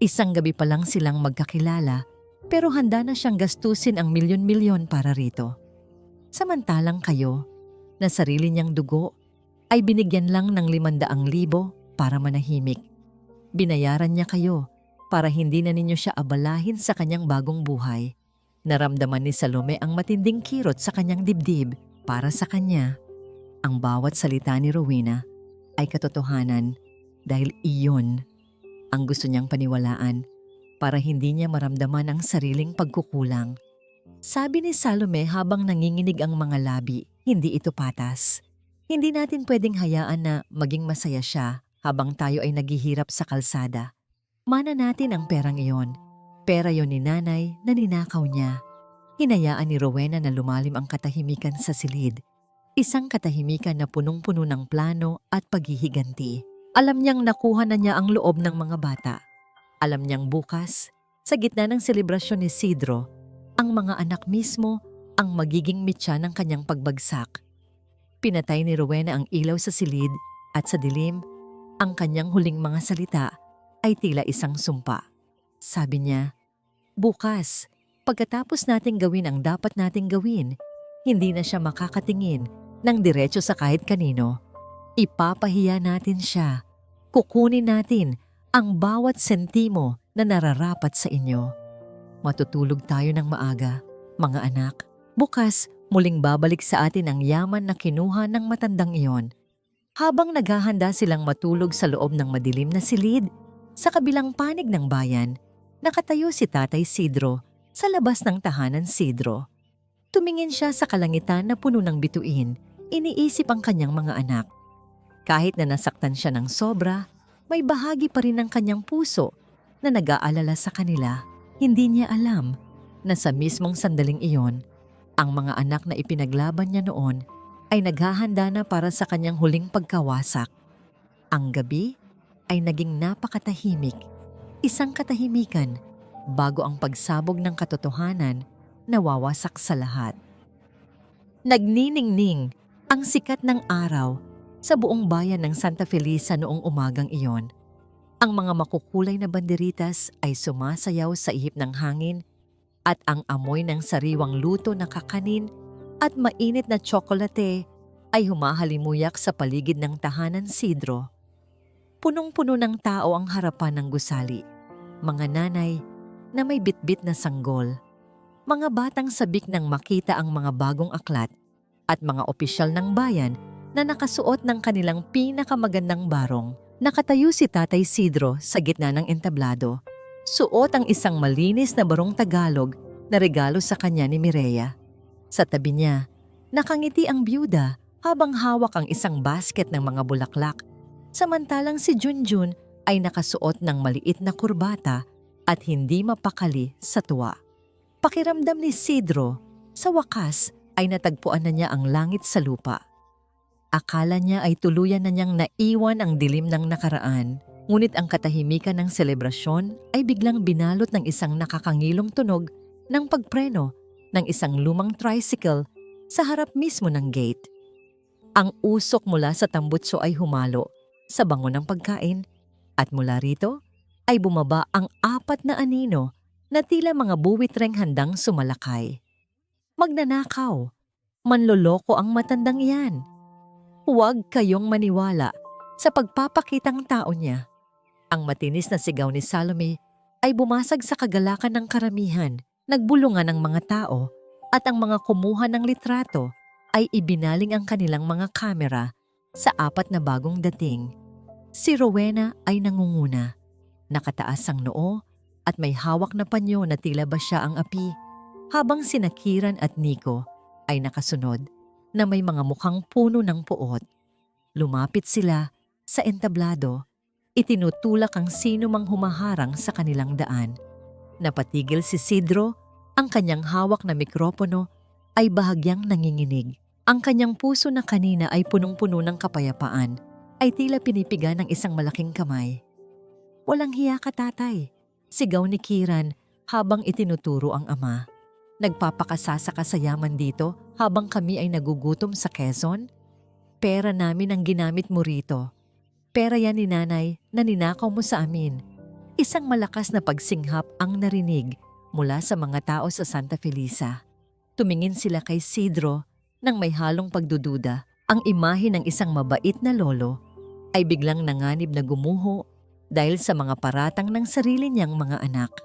Isang gabi pa lang silang magkakilala pero handa na siyang gastusin ang milyon-milyon para rito." Samantalang kayo, na sarili niyang dugo, ay binigyan lang ng 500,000 para manahimik. Binayaran niya kayo para hindi na ninyo siya abalahin sa kanyang bagong buhay. Naramdaman ni Salome ang matinding kirot sa kanyang dibdib. Para sa kanya, ang bawat salita ni Rowena ay katotohanan dahil iyon ang gusto niyang paniwalaan para hindi niya maramdaman ang sariling pagkukulang. Sabi ni Salome habang nanginginig ang mga labi, hindi ito patas. Hindi natin pwedeng hayaan na maging masaya siya habang tayo ay naghihirap sa kalsada. Mana natin ang perang iyon. Pera yon ni nanay na ninakaw niya. Hinayaan ni Rowena na lumalim ang katahimikan sa silid. Isang katahimikan na punong-puno ng plano at paghihiganti. Alam niyang nakuha na niya ang loob ng mga bata. Alam niyang bukas, sa gitna ng selebrasyon ni Isidro, ang mga anak mismo ang magiging mitya ng kanyang pagbagsak. Pinatay ni Rowena ang ilaw sa silid at sa dilim, ang kanyang huling mga salita ay tila isang sumpa. Sabi niya, bukas, pagkatapos nating gawin ang dapat nating gawin, hindi na siya makakatingin ng diretso sa kahit kanino. Ipapahiya natin siya. Kukunin natin ang bawat sentimo na nararapat sa inyo. Matutulog tayo ng maaga, mga anak. Bukas, muling babalik sa atin ang yaman na kinuha ng matandang iyon. Habang naghahanda silang matulog sa loob ng madilim na silid, sa kabilang panig ng bayan, nakatayo si Tatay Isidro sa labas ng tahanan Isidro. Tumingin siya sa kalangitan na puno ng bituin, iniisip ang kanyang mga anak. Kahit na nasaktan siya ng sobra, may bahagi pa rin ng kanyang puso na nag-aalala sa kanila. Hindi niya alam na sa mismong sandaling iyon, ang mga anak na ipinaglaban niya noon ay naghahanda na para sa kanyang huling pagkawasak. Ang gabi ay naging napakatahimik, isang katahimikan bago ang pagsabog ng katotohanan na wawasak sa lahat. Nagniningning ang sikat ng araw sa buong bayan ng Santa Felisa noong umagang iyon. Ang mga makukulay na banderitas ay sumasayaw sa ihip ng hangin at ang amoy ng sariwang luto na kakanin at mainit na tsokolate ay humahalimuyak sa paligid ng tahanan Isidro. Punong-puno ng tao ang harapan ng gusali. Mga nanay na may bitbit na sanggol. Mga batang sabik nang makita ang mga bagong aklat at mga opisyal ng bayan na nakasuot ng kanilang pinakamagandang barong. Nakatayo si Tatay Isidro sa gitna ng entablado. Suot ang isang malinis na barong Tagalog na regalo sa kanya ni Mireya. Sa tabi niya, nakangiti ang byuda habang hawak ang isang basket ng mga bulaklak. Samantalang si Junjun ay nakasuot ng maliit na kurbata at hindi mapakali sa tuwa. Pakiramdam ni Isidro, sa wakas ay natagpuan na niya ang langit sa lupa. Akala niya ay tuluyan na niyang naiwan ang dilim ng nakaraan. Ngunit ang katahimikan ng selebrasyon ay biglang binalot ng isang nakakangilong tunog ng pagpreno ng isang lumang tricycle sa harap mismo ng gate. Ang usok mula sa tambutso ay humalo sa bango ng pagkain at mula rito ay bumaba ang 4 na anino na tila mga buwitreng handang sumalakay. Magnanakaw, manloloko ang matandang iyan. Huwag kayong maniwala sa pagpapakitang tao niya. Ang matinis na sigaw ni Salome ay bumasag sa kagalakan ng karamihan, nagbulungan ang mga tao at ang mga kumuha ng litrato ay ibinaling ang kanilang mga kamera sa 4 na bagong dating. Si Rowena ay nangunguna, nakataas ang noo at may hawak na panyo na tila ba siya ang api, habang sina Kiran at Nico ay nakasunod na may mga mukhang puno ng puot. Lumapit sila sa entablado, itinutulak ang sino mang humaharang sa kanilang daan. Napatigil si Isidro, ang kanyang hawak na mikropono ay bahagyang nanginginig. Ang kanyang puso na kanina ay punong-puno ng kapayapaan, ay tila pinipiga ng isang malaking kamay. Walang hiya ka, tatay, sigaw ni Kiran habang itinuturo ang ama. Nagpapakasasa ka sa yaman dito habang kami ay nagugutom sa Quezon? Pera namin ang ginamit mo rito. Pera yan ni nanay na ninakaw mo sa amin. Isang malakas na pagsinghap ang narinig mula sa mga tao sa Santa Felisa. Tumingin sila kay Isidro Nang may halong pagdududa, ang imahe ng isang mabait na lolo ay biglang nanganib na gumuho dahil sa mga paratang ng sarili niyang mga anak.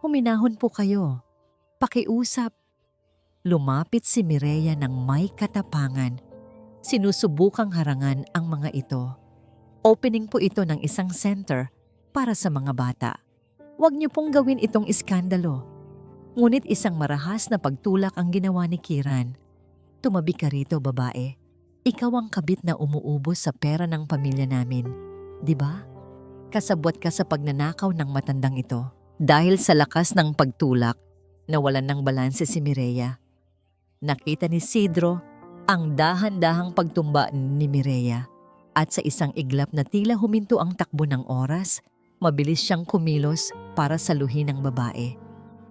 Huminahon po kayo. Pakiusap. Lumapit si Mireya ng may katapangan. Sinusubukang harangan ang mga ito. Opening po ito ng isang center para sa mga bata. Huwag niyo pong gawin itong iskandalo. Ngunit isang marahas na pagtulak ang ginawa ni Kiran. Tumabi ka rito, babae. Ikaw ang kabit na umuubos sa pera ng pamilya namin. Di ba? Kasabwat ka sa pagnanakaw ng matandang ito. Dahil sa lakas ng pagtulak, nawalan ng balanse si Mireya. Nakita ni Sidro ang dahan-dahang pagtumba ni Mireya. At sa isang iglap na tila huminto ang takbo ng oras, mabilis siyang kumilos para saluhin ang babae.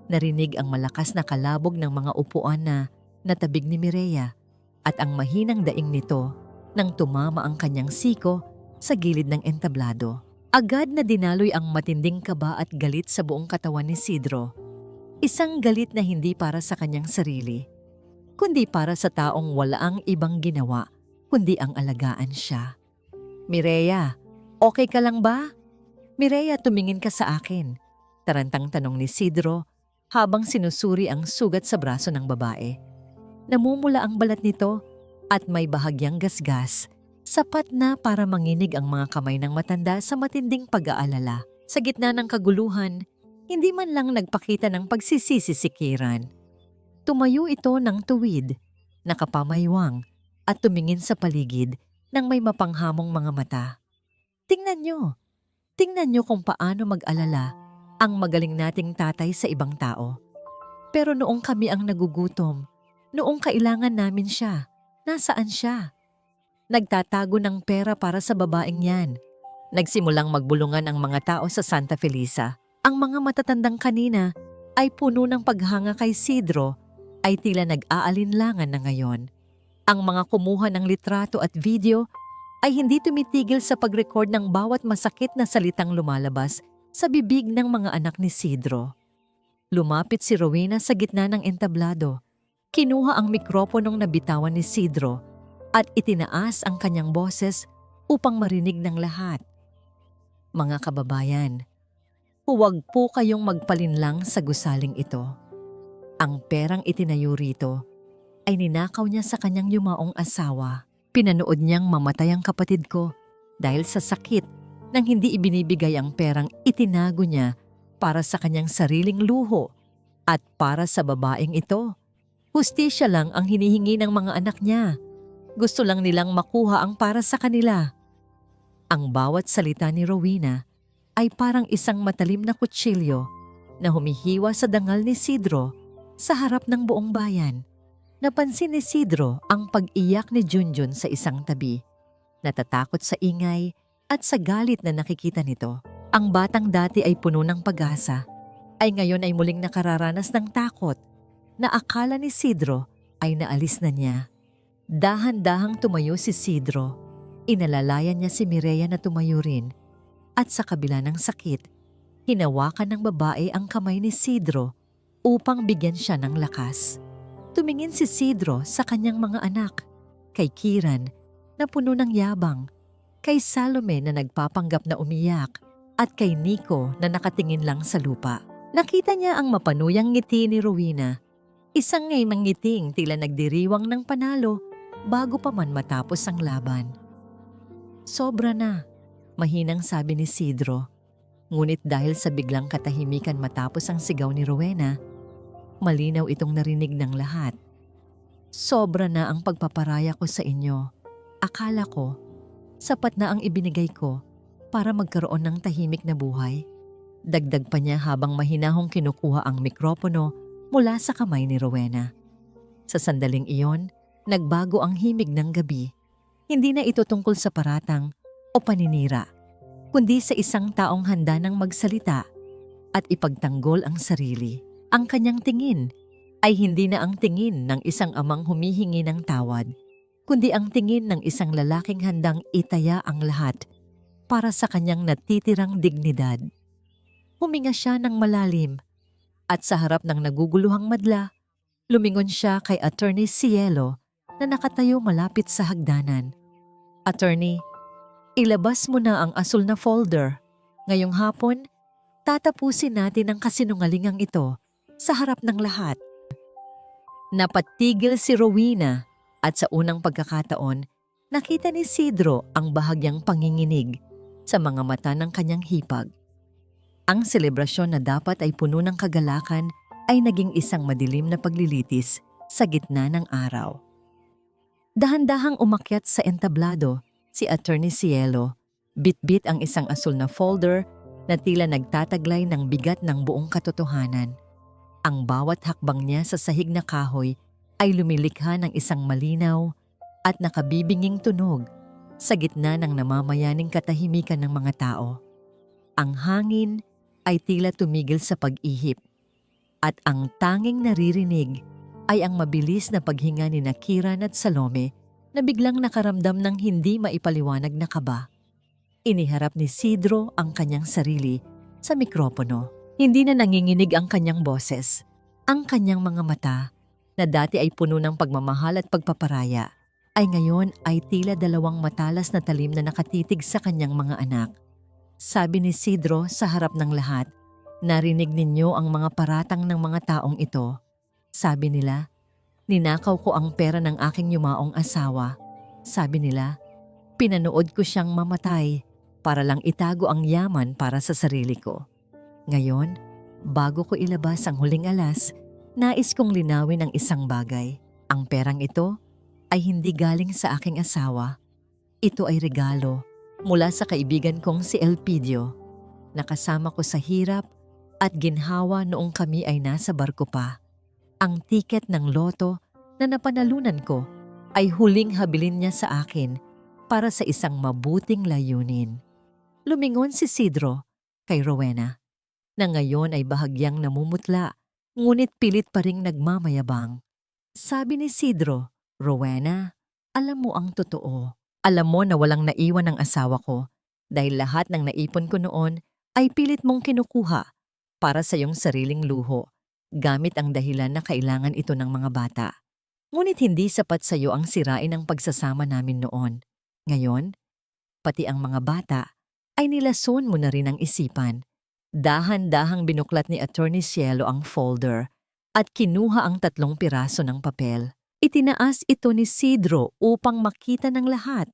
Narinig ang malakas na kalabog ng mga upuan na natabig ni Mireya at ang mahinang daing nito nang tumama ang kanyang siko sa gilid ng entablado. Agad na dinaloy ang matinding kaba at galit sa buong katawan ni Sidro. Isang galit na hindi para sa kanyang sarili, kundi para sa taong walaang ibang ginawa, kundi ang alagaan siya. Mireya, okay ka lang ba? Mireya, tumingin ka sa akin. Tarantang tanong ni Sidro habang sinusuri ang sugat sa braso ng babae. Namumula ang balat nito at may bahagyang gasgas, sapat na para manginig ang mga kamay ng matanda sa matinding pag-aalala. Sa gitna ng kaguluhan, hindi man lang nagpakita ng pagsisisi si Kiran. Tumayo ito ng tuwid, nakapamaywang at tumingin sa paligid ng may mapanghamong mga mata. Tingnan nyo kung paano mag-alala ang magaling nating tatay sa ibang tao. Pero noong kami ang nagugutom, noong kailangan namin siya, nasaan siya? Nagtatago ng pera para sa babaeng yan. Nagsimulang magbulungan ang mga tao sa Santa Felisa. Ang mga matatandang kanina ay puno ng paghanga kay Sidro ay tila nag-aalinlangan na ngayon. Ang mga kumuha ng litrato at video ay hindi tumitigil sa pag-record ng bawat masakit na salitang lumalabas sa bibig ng mga anak ni Sidro. Lumapit si Rowena sa gitna ng entablado. Kinuha ang mikroponong nabitawan ni Sidro at itinaas ang kanyang boses upang marinig ng lahat. Mga kababayan, huwag po kayong magpalinlang sa gusaling ito. Ang perang itinayo rito ay ninakaw niya sa kanyang yumaong asawa. Pinanood niyang mamatay ang kapatid ko dahil sa sakit nang hindi ibinibigay ang perang itinago niya para sa kanyang sariling luho at para sa babaeng ito. Hustisya lang ang hinihingi ng mga anak niya. Gusto lang nilang makuha ang para sa kanila. Ang bawat salita ni Rowena ay parang isang matalim na kutsilyo na humihiwa sa dangal ni Sidro sa harap ng buong bayan. Napansin ni Sidro ang pag-iyak ni Junjun sa isang tabi. Natatakot sa ingay at sa galit na nakikita nito. Ang batang dati ay puno ng pag-asa, ay ngayon ay muling nakararanas ng takot na akala ni Sidro ay naalis na niya. Dahan-dahang tumayo si Sidro. Inalalayan niya si Mireya na tumayo rin. At sa kabila ng sakit, hinawakan ng babae ang kamay ni Sidro upang bigyan siya ng lakas. Tumingin si Sidro sa kanyang mga anak, kay Kiran na puno ng yabang, kay Salome na nagpapanggap na umiyak, at kay Nico na nakatingin lang sa lupa. Nakita niya ang mapanuyang ngiti ni Rowena. Isang ngaymang ngiting tila nagdiriwang ng panalo bago pa man matapos ang laban. Sobra na, mahinang sabi ni Sidro. Ngunit dahil sa biglang katahimikan matapos ang sigaw ni Rowena, malinaw itong narinig ng lahat. Sobra na ang pagpaparaya ko sa inyo. Akala ko, sapat na ang ibinigay ko para magkaroon ng tahimik na buhay. Dagdag pa niya habang mahinahong kinukuha ang mikropono mula sa kamay ni Rowena. Sa sandaling iyon, nagbago ang himig ng gabi. Hindi na ito tungkol sa paratang o paninira, kundi sa isang taong handa ng magsalita at ipagtanggol ang sarili. Ang kanyang tingin ay hindi na ang tingin ng isang amang humihingi ng tawad, kundi ang tingin ng isang lalaking handang itaya ang lahat para sa kanyang natitirang dignidad. Huminga siya ng malalim at sa harap ng naguguluhang madla, lumingon siya kay Attorney Cielo na nakatayo malapit sa hagdanan. Attorney, ilabas mo na ang asul na folder. Ngayong hapon, tatapusin natin ang kasinungalingang ito sa harap ng lahat. Napatigil si Rowena at sa unang pagkakataon, nakita ni Sidro ang bahagyang panginginig sa mga mata ng kanyang hipag. Ang selebrasyon na dapat ay puno ng kagalakan ay naging isang madilim na paglilitis sa gitna ng araw. Dahan-dahang umakyat sa entablado si Attorney Cielo, bit-bit ang isang asul na folder na tila nagtataglay ng bigat ng buong katotohanan. Ang bawat hakbang niya sa sahig na kahoy ay lumilikha ng isang malinaw at nakabibinging tunog sa gitna ng namamayaning katahimikan ng mga tao. Ang hangin ay tila tumigil sa pag-ihip at ang tanging naririnig ay ang mabilis na paghinga ni Kiran at Salome na biglang nakaramdam ng hindi maipaliwanag na kaba. Iniharap ni Sidro ang kanyang sarili sa mikropono. Hindi na nanginginig ang kanyang boses. Ang kanyang mga mata, na dati ay puno ng pagmamahal at pagpaparaya, ay ngayon ay tila dalawang matalas na talim na nakatitig sa kanyang mga anak. Sabi ni Sidro sa harap ng lahat, "Narinig ninyo ang mga paratang ng mga taong ito. Sabi nila, ninakaw ko ang pera ng aking yumaong asawa. Sabi nila, pinanood ko siyang mamatay para lang itago ang yaman para sa sarili ko. Ngayon, bago ko ilabas ang huling alas, nais kong linawin ang isang bagay. Ang perang ito ay hindi galing sa aking asawa. Ito ay regalo mula sa kaibigan kong si Elpidio. Nakasama ko sa hirap at ginhawa noong kami ay nasa barko pa. Ang tiket ng loto na napanalunan ko ay huling habilin niya sa akin para sa isang mabuting layunin." Lumingon si Sidro kay Rowena, na ngayon ay bahagyang namumutla, ngunit pilit pa ring nagmamayabang. Sabi ni Sidro, "Rowena, alam mo ang totoo. Alam mo na walang naiwan ng asawa ko dahil lahat ng naipon ko noon ay pilit mong kinukuha para sa iyong sariling luho, gamit ang dahilan na kailangan ito ng mga bata. Ngunit hindi sapat sa iyo ang sirain ang pagsasama namin noon. Ngayon, pati ang mga bata ay nilason mo na rin ang isipan." Dahan-dahang binuklat ni Attorney Cielo ang folder at kinuha ang 3 piraso ng papel. Itinaas ito ni Sidro upang makita ng lahat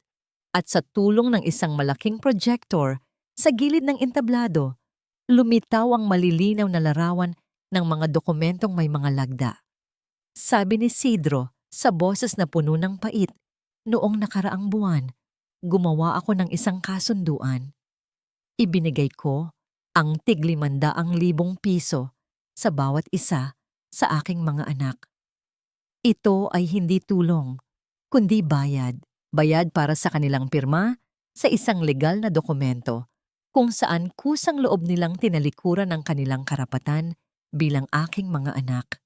at sa tulong ng isang malaking projector sa gilid ng entablado, lumitaw ang malilinaw na larawan ng mga dokumentong may mga lagda. Sabi ni Sidro sa boses na puno ng pait, "Noong nakaraang buwan, gumawa ako ng isang kasunduan. Ibinigay ko ang tig-500,000 piso sa bawat isa sa aking mga anak. Ito ay hindi tulong, kundi bayad. Bayad para sa kanilang pirma sa isang legal na dokumento kung saan kusang loob nilang tinalikuran ang kanilang karapatan bilang aking mga anak.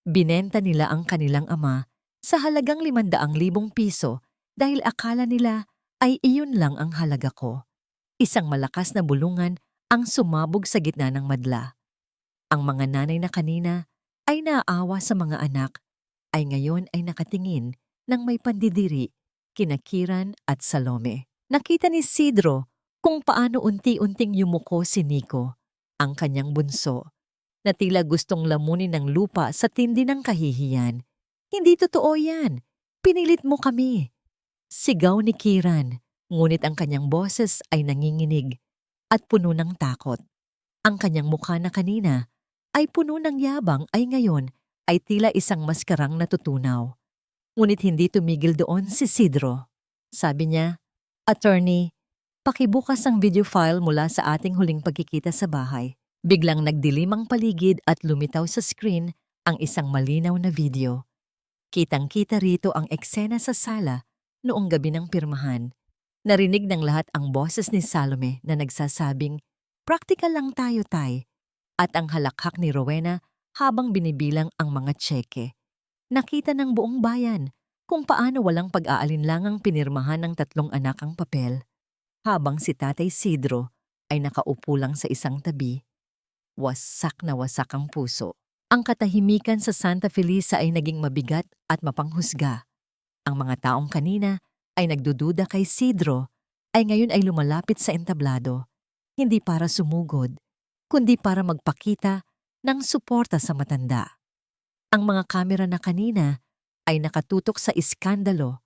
Binenta nila ang kanilang ama sa halagang 500,000 piso dahil akala nila ay iyon lang ang halaga ko. Isang malakas na bulungan ang sumabog sa gitna ng madla. Ang mga nanay na kanina ay naaawa sa mga anak, ay ngayon ay nakatingin ng may pandidiri kina Kiran at Salome. Nakita ni Sidro kung paano unti-unting yumuko si Nico, ang kanyang bunso, na tila gustong lamunin ng lupa sa tindi ng kahihiyan. "Hindi totoo yan. Pinilit mo kami." Sigaw ni Kiran, ngunit ang kanyang boses ay nanginginig at puno ng takot. Ang kanyang mukha na kanina ay puno ng yabang ay ngayon ay tila isang maskarang natutunaw. Ngunit hindi tumigil doon si Sidro. Sabi niya, "Attorney, pakibukas ang video file mula sa ating huling pagkikita sa bahay." Biglang nagdilim ang paligid at lumitaw sa screen ang isang malinaw na video. Kitang-kita rito ang eksena sa sala noong gabi ng pirmahan. Narinig ng lahat ang boses ni Salome na nagsasabing, "Praktikal lang tayo, tay." At ang halakhak ni Rowena habang binibilang ang mga tseke. Nakita ng buong bayan kung paano walang pag-aalinlangang pinirmahan ng 3 anak ang papel, habang si Tatay Sidro ay nakaupo lang sa isang tabi. Wasak na wasak ang puso. Ang katahimikan sa Santa Felisa ay naging mabigat at mapanghusga. Ang mga taong kanina ay nagdududa kay Isidro ay ngayon ay lumalapit sa entablado, hindi para sumugod, kundi para magpakita ng suporta sa matanda. Ang mga kamera na kanina ay nakatutok sa iskandalo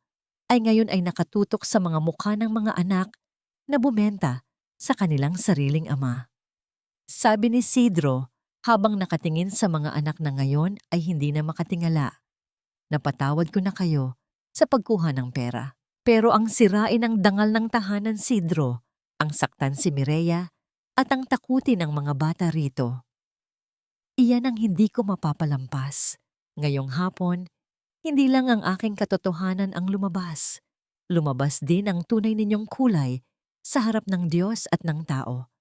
ay ngayon ay nakatutok sa mga mukha ng mga anak na bumenta sa kanilang sariling ama. Sabi ni Isidro habang nakatingin sa mga anak na ngayon ay hindi na makatingala. Napatawad ko na kayo sa pagkuha ng pera. Pero ang sirain ang dangal ng tahanan, Isidro, ang saktan si Mireya at ang takutin ng mga bata rito. Iyan ang hindi ko mapapalampas. Ngayong hapon, hindi lang ang aking katotohanan ang lumabas. Lumabas din ang tunay ninyong kulay sa harap ng Diyos at ng tao.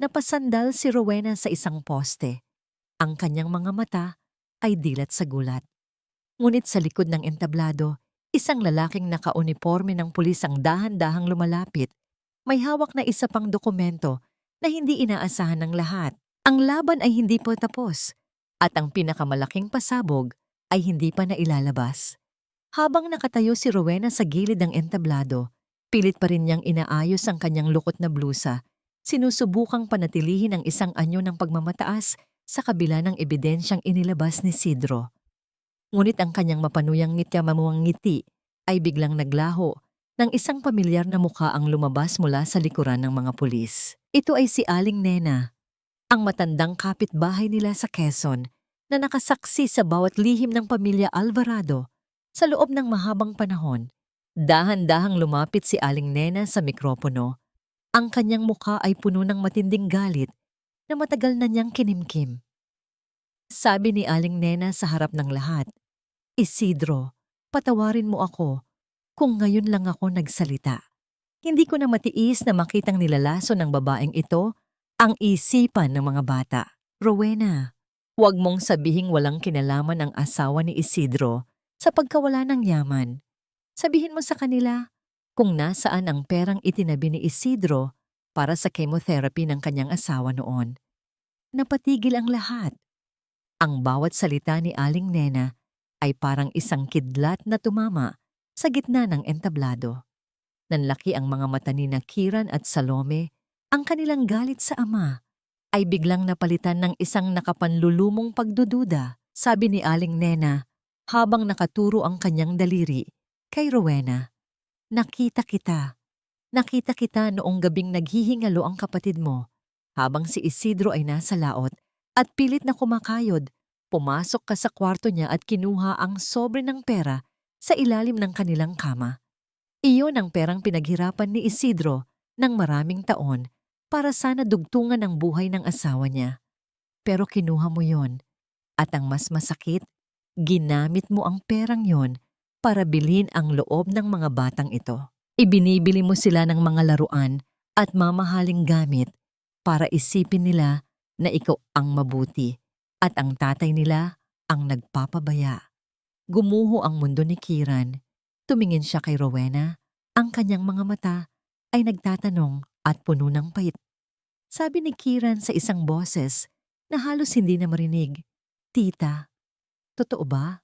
Napasandal si Rowena sa isang poste. Ang kanyang mga mata ay dilat sa gulat. Ngunit sa likod ng entablado, isang lalaking nakauniporme ng pulis ang dahan-dahang lumalapit. May hawak na isa pang dokumento na hindi inaasahan ng lahat. Ang laban ay hindi pa tapos at ang pinakamalaking pasabog ay hindi pa nailalabas. Habang nakatayo si Rowena sa gilid ng entablado, pilit pa rin niyang inaayos ang kanyang lukot na blusa. Sinusubukang panatilihin ang isang anyo ng pagmamataas sa kabila ng ebidensyang inilabas ni Isidro. Ngunit ang kanyang mapanuyang ngiti-mamuang ngiti ay biglang naglaho nang isang pamilyar na mukha ang lumabas mula sa likuran ng mga pulis. Ito ay si Aling Nena, ang matandang kapitbahay nila sa Quezon na nakasaksi sa bawat lihim ng pamilya Alvarado sa loob ng mahabang panahon. Dahan-dahang lumapit si Aling Nena sa mikropono. Ang kanyang mukha ay puno ng matinding galit na matagal na niyang kinimkim. Sabi ni Aling Nena sa harap ng lahat, "Isidro, patawarin mo ako kung ngayon lang ako nagsalita. Hindi ko na matiis na makitang nilalaso ng babaeng ito ang isipan ng mga bata. Rowena, huwag mong sabihing walang kinalaman ang asawa ni Isidro sa pagkawala ng yaman. Sabihin mo sa kanila kung nasaan ang perang itinabi ni Isidro para sa chemotherapy ng kanyang asawa noon." Napatigil ang lahat. Ang bawat salita ni Aling Nena ay parang isang kidlat na tumama sa gitna ng entablado. Nanlaki ang mga mata ni Kiran at Salome. Ang kanilang galit sa ama ay biglang napalitan ng isang nakapanlulumong pagdududa. Sabi ni Aling Nena habang nakaturo ang kanyang daliri kay Rowena, "Nakita kita. Nakita kita noong gabing naghihingalo ang kapatid mo habang si Isidro ay nasa laot at pilit na kumakayod. Pumasok ka sa kwarto niya at kinuha ang sobre ng pera sa ilalim ng kanilang kama. Iyon ang perang pinaghirapan ni Isidro ng maraming taon para sana dugtungan ang buhay ng asawa niya. Pero kinuha mo yon at ang mas masakit, ginamit mo ang perang yon para bilhin ang loob ng mga batang ito. Ibinibili mo sila ng mga laruan at mamahaling gamit para isipin nila na ikaw ang mabuti at ang tatay nila ang nagpapabaya." Gumuho ang mundo ni Kiran. Tumingin siya kay Rowena. Ang kanyang mga mata ay nagtatanong at puno ng pait. Sabi ni Kiran sa isang boses na halos hindi na marinig, "Tita, totoo ba?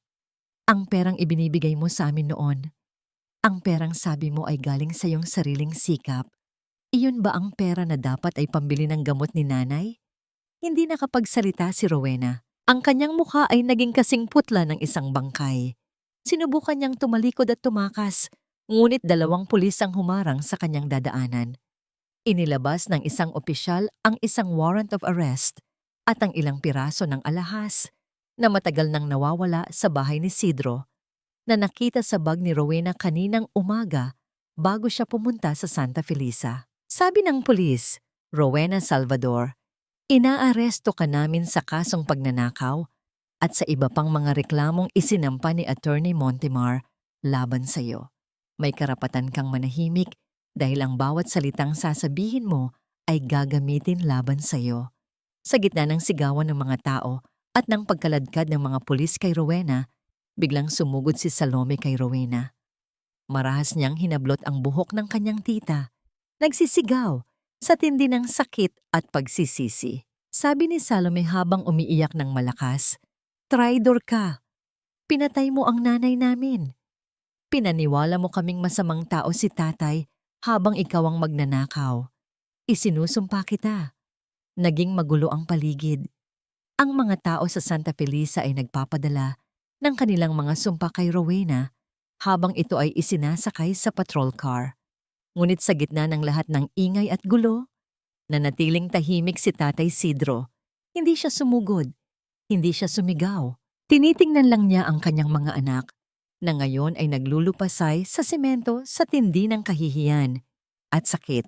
Ang perang ibinibigay mo sa amin noon, ang perang sabi mo ay galing sa iyong sariling sikap. Iyon ba ang pera na dapat ay pambili ng gamot ni nanay?" Hindi nakapagsalita si Rowena. Ang kanyang mukha ay naging kasing putla ng isang bangkay. Sinubukan niyang tumalikod at tumakas, ngunit 2 pulis ang humarang sa kanyang dadaanan. Inilabas ng isang opisyal ang isang warrant of arrest at ang ilang piraso ng alahas na matagal nang nawawala sa bahay ni Isidro na nakita sa bag ni Rowena kaninang umaga bago siya pumunta sa Santa Felisa. Sabi ng pulis, "Rowena Salvador, inaaresto ka namin sa kasong pagnanakaw at sa iba pang mga reklamong isinampa ni Attorney Montemar laban sa iyo. May karapatan kang manahimik dahil ang bawat salitang sasabihin mo ay gagamitin laban sa iyo." Sa gitna ng sigawan ng mga tao at ng pagkaladkad ng mga pulis kay Rowena, biglang sumugod si Salome kay Rowena. Marahas niyang hinablot ang buhok ng kanyang tita. Nagsisigaw sa tindi ng sakit at pagsisisi. Sabi ni Salome habang umiiyak ng malakas, "Traidor ka! Pinatay mo ang nanay namin. Pinaniwala mo kaming masamang tao si tatay habang ikaw ang magnanakaw. Isinusumpa kita. Naging magulo ang paligid. Ang mga tao sa Santa Felisa ay nagpapadala ng kanilang mga sumpa kay Rowena habang ito ay isinasakay sa patrol car. Ngunit sa gitna ng lahat ng ingay at gulo, nanatiling tahimik si Tatay Sidro. Hindi siya sumugod, hindi siya sumigaw. Tinitingnan lang niya ang kanyang mga anak na ngayon ay naglulupasay sa semento sa tindi ng kahihiyan at sakit.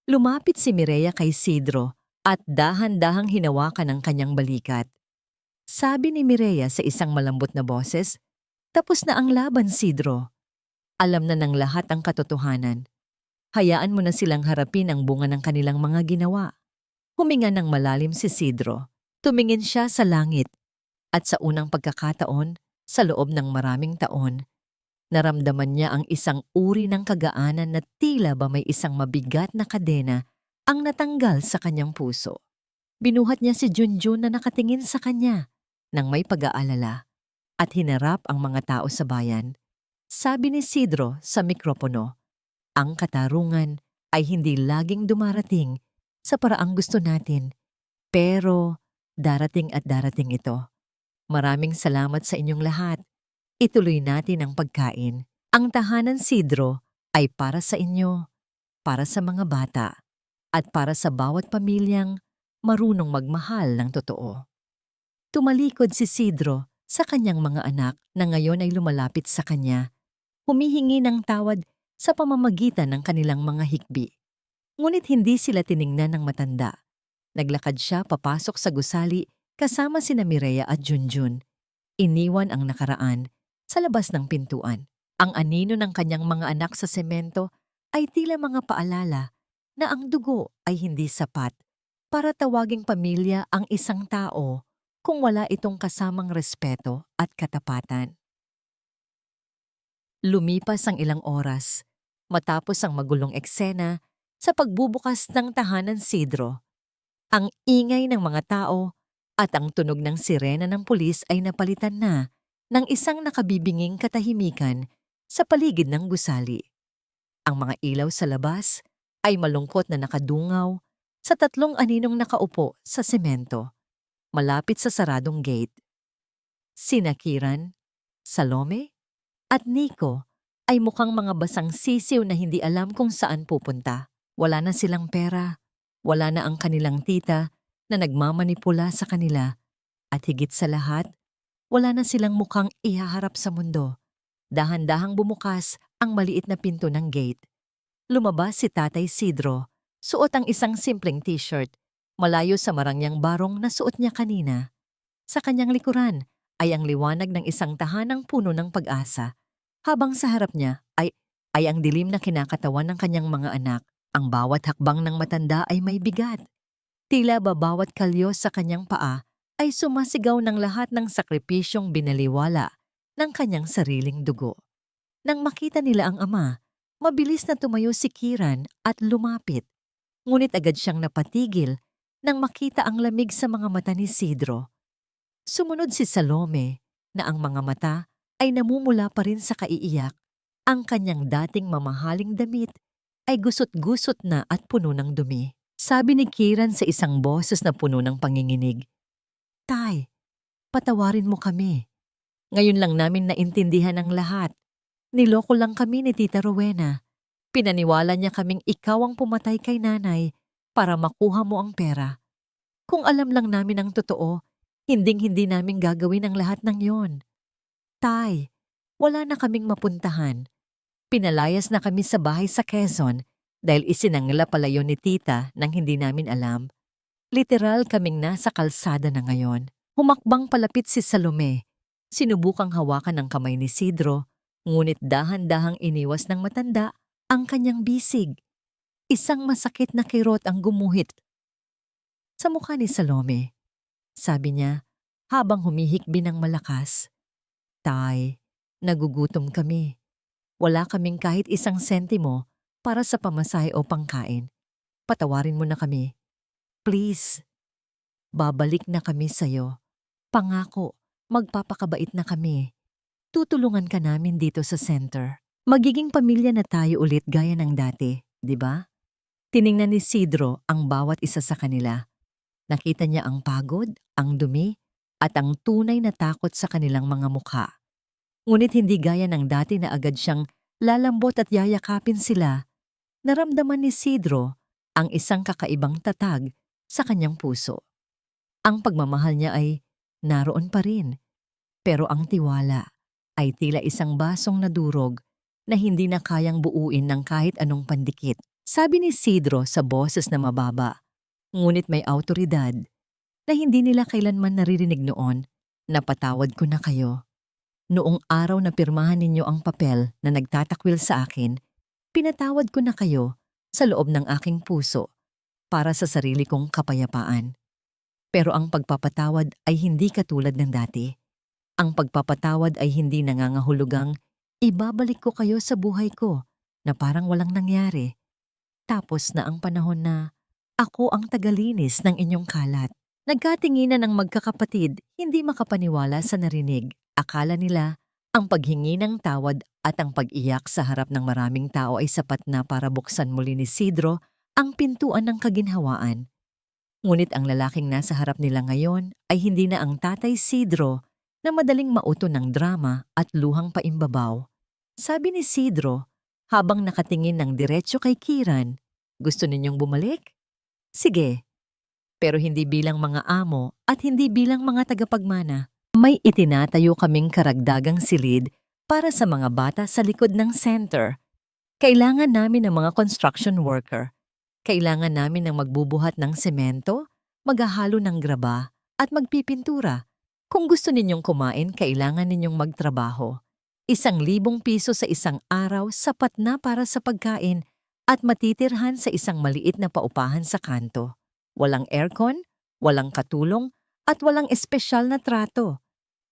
Lumapit si Mireya kay Sidro at dahan-dahang hinawakan ang kanyang balikat. Sabi ni Mireya sa isang malambot na boses, "Tapos na ang laban, Sidro. Alam na ng lahat ang katotohanan. Hayaan mo na silang harapin ang bunga ng kanilang mga ginawa." Huminga ng malalim si Sidro. Tumingin siya sa langit at sa unang pagkakataon, sa loob ng maraming taon, naramdaman niya ang isang uri ng kagaanan na tila ba may isang mabigat na kadena ang natanggal sa kanyang puso. Binuhat niya si Junjun na nakatingin sa kanya nang may pag-aalala at hinarap ang mga tao sa bayan. Sabi ni Sidro sa mikropono, "Ang katarungan ay hindi laging dumarating sa paraang gusto natin, pero darating at darating ito. Maraming salamat sa inyong lahat. Ituloy natin ang pagkain. Ang tahanan Sidro ay para sa inyo, para sa mga bata, at para sa bawat pamilyang marunong magmahal ng totoo." Tumalikod si Sidro sa kanyang mga anak na ngayon ay lumalapit sa kanya, humihingi ng tawad sa pamamagitan ng kanilang mga hikbi. Ngunit hindi sila tiningnan ng matanda. Naglakad siya papasok sa gusali kasama sina Mireya at Junjun. Iniwan ang nakaraan sa labas ng pintuan. Ang anino ng kanyang mga anak sa semento ay tila mga paalala na ang dugo ay hindi sapat para tawaging pamilya ang isang tao kung wala itong kasamang respeto at katapatan. Lumipas ang ilang oras matapos ang magulong eksena sa pagbubukas ng tahanan Sidro. Ang ingay ng mga tao at ang tunog ng sirena ng pulis ay napalitan na ng isang nakabibinging katahimikan sa paligid ng gusali. Ang mga ilaw sa labas ay malungkot na nakadungaw sa tatlong aninong nakaupo sa semento, malapit sa saradong gate. Sina Kiran, Salome, at Nico ay mukhang mga basang sisiw na hindi alam kung saan pupunta. Wala na silang pera, wala na ang kanilang tita na nagmamanipula sa kanila, at higit sa lahat, wala na silang mukhang ihaharap sa mundo. Dahan-dahang bumukas ang maliit na pinto ng gate. Lumabas si Tatay Sidro, suot ang isang simpleng t-shirt, malayo sa marangyang barong na suot niya kanina. Sa kanyang likuran ay ang liwanag ng isang tahanang puno ng pag-asa, habang sa harap niya ay ang dilim na kinakatawan ng kanyang mga anak. Ang bawat hakbang ng matanda ay may bigat. Tila ba bawat kalyo sa kanyang paa ay sumasigaw ng lahat ng sakripisyong binaliwala ng kanyang sariling dugo. Nang makita nila ang ama, mabilis na tumayo si Kiran at lumapit. Ngunit agad siyang napatigil nang makita ang lamig sa mga mata ni Sidro. Sumunod si Salome na ang mga mata ay namumula pa rin sa kaiiyak. Ang kanyang dating mamahaling damit ay gusot-gusot na at puno ng dumi. Sabi ni Kiran sa isang boses na puno ng panginginig, "Tay, patawarin mo kami. Ngayon lang namin naintindihan ang lahat. Niloko lang kami ni Tita Rowena. Pinaniwala niya kaming ikaw ang pumatay kay nanay para makuha mo ang pera. Kung alam lang namin ang totoo, hinding-hindi namin gagawin ang lahat ng yon. Tay, wala na kaming mapuntahan. Pinalayas na kami sa bahay sa Quezon dahil isinangla pala yon ni Tita nang hindi namin alam. Literal kaming nasa kalsada na ngayon." Humakbang palapit si Salome. Sinubukang hawakan ang kamay ni Sidro, ngunit dahan-dahang iniwas ng matanda ang kanyang bisig. Isang masakit na kirot ang gumuhit sa mukha ni Salome. Sabi niya habang humihikbi ng malakas, "Tay, nagugutom kami. Wala kaming kahit isang sentimo para sa pamasahe o pangkain. Patawarin mo na kami. Please, babalik na kami sa'yo. Pangako, magpapakabait na kami." Tutulungan ka namin dito sa center. Magiging pamilya na tayo ulit gaya ng dati, di ba? Tiningnan ni Sidro ang bawat isa sa kanila. Nakita niya ang pagod, ang dumi, at ang tunay na takot sa kanilang mga mukha. Ngunit hindi gaya ng dati na agad siyang lalambot at yayakapin sila. Naramdaman ni Sidro ang isang kakaibang tatag sa kanyang puso. Ang pagmamahal niya ay naroon pa rin, pero ang tiwala ay tila isang basong nadurog na hindi na kayang buuin ng kahit anong pandikit. Sabi ni Sidro sa boses na mababa, ngunit may awtoridad, na hindi nila kailanman naririnig noon. Napatawad ko na kayo. Noong araw na pirmahan ninyo ang papel na nagtatakwil sa akin, pinatawad ko na kayo sa loob ng aking puso para sa sarili kong kapayapaan. Pero ang pagpapatawad ay hindi katulad ng dati. Ang pagpapatawad ay hindi nangangahulugang ibabalik ko kayo sa buhay ko na parang walang nangyari. Tapos na ang panahon na ako ang tagalinis ng inyong kalat. Nagkatinginan ng magkakapatid, hindi makapaniwala sa narinig. Akala nila ang paghingi ng tawad at ang pag-iyak sa harap ng maraming tao ay sapat na para buksan muli ni Sidro ang pintuan ng kaginhawaan. Ngunit ang lalaking nasa harap nila ngayon ay hindi na ang Tatay Sidro na madaling mauto ng drama at luhang paimbabaw. Sabi ni Sidro habang nakatingin ng diretso kay Kiran, "Gusto ninyong bumalik? Sige. Pero hindi bilang mga amo at hindi bilang mga tagapagmana. May itinatayo kaming karagdagang silid para sa mga bata sa likod ng center. Kailangan namin ng mga construction worker. Kailangan namin ng magbubuhat ng semento, maghahalo ng graba, at magpipintura. Kung gusto ninyong kumain, kailangan ninyong magtrabaho. 1,000 piso sa isang araw sapat na para sa pagkain at matitirhan sa isang maliit na paupahan sa kanto. Walang aircon, walang katulong, at walang espesyal na trato."